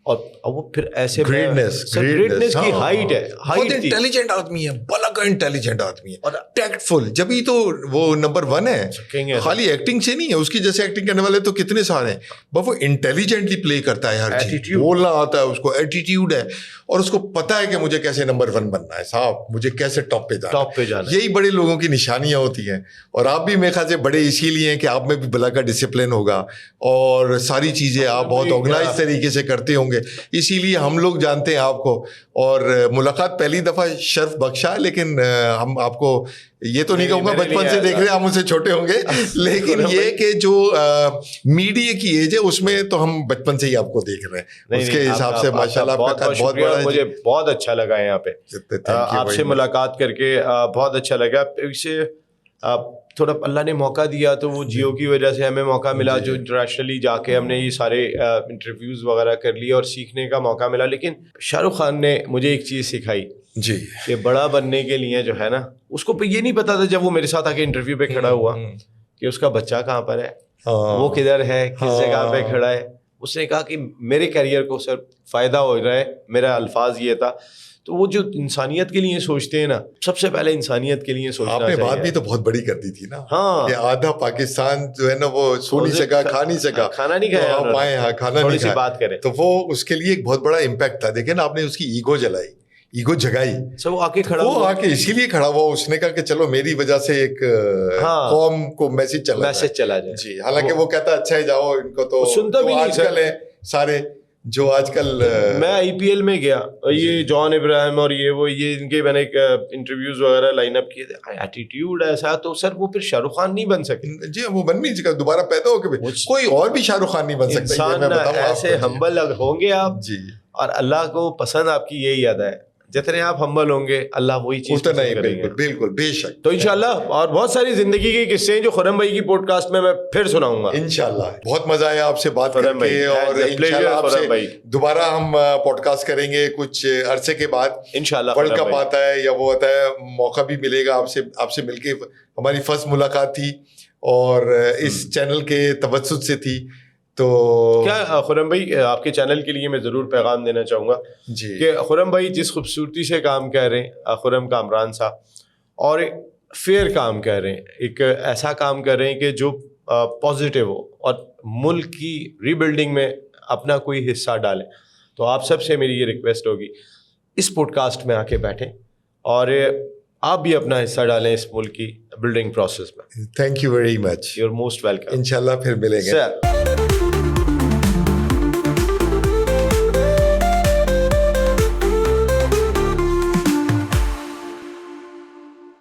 اور وہ پھر ایسے گریٹنس کی ہائٹ ہے, بہت انٹیلیجنٹ آدمی ہے, بلا کا انٹیلیجنٹ آدمی ہے, اور ٹیکٹ فل, جبھی تو وہ نمبر 1 ہے. خالی ایکٹنگ سے نہیں ہے, اس کی جیسے ایکٹنگ کرنے والے تو کتنے سارے ہیں, بس وہ انٹیلیجنٹلی پلے کرتا ہے, ہر چیز بولنا آتا ہے اس کو, ایٹیٹیوڈ ہے, اور اس کو پتا ہے کہ مجھے کیسے نمبر 1 بننا ہے صاحب, مجھے کیسے ٹاپ پہ جانا. یہی بڑے لوگوں کی نشانیاں ہوتی ہیں. اور آپ بھی میرے خیال سے بڑے اسی لیے ہیں کہ آپ میں بھی بلا کا ڈسپلن ہوگا, اور ساری چیزیں آپ بہت آرگنائز طریقے سے کرتے ہوں گے, اسی لیے ہم لوگ جانتے ہیں آپ کو. اور ملاقات پہلی دفعہ شرف بخشا, لیکن ہم آپ کو یہ تو نہیں کہوں گا بچپن سے دیکھ رہے ہیں, ہم ان سے چھوٹے ہوں گے, لیکن یہ کہ جو میڈیا کی ایج ہے اس میں تو ہم بچپن سے ہی آپ کو دیکھ رہے ہیں, اس کے حساب سے ماشاءاللہ آپ کا بہت بڑا. مجھے بہت اچھا لگا یہاں پہ آپ سے ملاقات کر کے, بہت اچھا لگا. اسے تھوڑا اللہ نے موقع دیا تو وہ جیو کی وجہ سے ہمیں موقع ملا, جو انٹرنیشنلی جا کے ہم نے یہ سارے انٹرویوز وغیرہ کر لیے اور سیکھنے کا موقع ملا. لیکن شاہ رخ خان نے مجھے ایک چیز سکھائی جی, کہ بڑا بننے کے لیے جو ہے نا, اس کو یہ نہیں پتا تھا جب وہ میرے ساتھ آ کے انٹرویو پہ کھڑا ہوا کہ اس کا بچہ کہاں پر ہے, وہ کدھر ہے, کس جگہ پہ کھڑا ہے. اس نے کہا کہ میرے کیریئر کو سر فائدہ ہو رہا ہے, میرا الفاظ یہ تھا. تو وہ جو انسانیت کے لیے سوچتے ہیں نا, سب سے پہلے انسانیت کے لیے سوچنا چاہیے. آپ نے بات بھی تو بہت بڑی کر دی تھی نا, کہ آدھا پاکستان جو ہے نا وہ سو نہیں سکا, کھا نہیں سکا, کھانا نہیں کھایا, آپ آئے ہاں کھانا نہیں کھایا, بات کریں تو وہ اس کے لیے ایک بہت بڑا امپیکٹ تھا. دیکھیں نا, آپ نے اس کی ایگو جلائی, ایگو جگائی, وہ آ کے کھڑا, وہ آ کے اسی لیے کھڑا ہوا. اس نے کہا کہ چلو میری وجہ سے ایک قوم کو میسج چلا جائے. جی, حالانکہ وہ کہتا اچھا ہے جاؤ, ان کو تو سنتا بھی آج کل ہے سارے, جو آج کل میں آئی پی ایل میں گیا, یہ جان ابراہیم اور یہ ان کے میں نے انٹرویوز وغیرہ لائن اپ کیے تھے, ایٹیٹیوڈ ایسا, تو سر وہ پھر شاہ رخ خان نہیں بن سکے. جی وہ بن نہیں سکا, دوبارہ پیدا ہو کے کوئی اور بھی شاہ رخ خان نہیں بن سکتا. انسان ایسے ہمبل ہوں گے آپ, جی, اور اللہ کو پسند آپ کی یہی ادا ہے, جتنے آپ ہمبل ہوں گے اللہ وہی چیز اتنا ہی. کریں گے. بالکل بے شک. تو انشاءاللہ اور بہت ساری زندگی کے قصے ہیں جو خرم بھائی کی پوڈ کاسٹ میں پھر سناؤں گا انشاءاللہ. بہت مزہ آیا آپ سے بات کر کے, اور انشاءاللہ آپ سے دوبارہ ہم پوڈ کاسٹ کریں گے کچھ عرصے کے بعد. انشاءاللہ ورلڈ کپ آتا ہے یا وہ ہوتا ہے, موقع بھی ملے گا آپ سے مل کے. ہماری فرسٹ ملاقات تھی اور اس چینل کے توسط سے تھی. تو کیا خرم بھائی آپ کے چینل کے لیے میں ضرور پیغام دینا چاہوں گا جی کہ خرم بھائی جس خوبصورتی سے کام کر رہے ہیں, خرم کامران صاحب, اور فیئر کام کر رہے ہیں, ایک ایسا کام کر رہے ہیں کہ جو پازیٹیو ہو اور ملک کی ری بلڈنگ میں اپنا کوئی حصہ ڈالیں. تو آپ سب سے میری یہ ریکویسٹ ہوگی, اس پوڈ کاسٹ میں آ کے بیٹھیں اور آپ بھی اپنا حصہ ڈالیں اس ملک کی بلڈنگ پروسیس میں. Thank you very much. You are most welcome. انشاءاللہ پھر ملیں گے سر.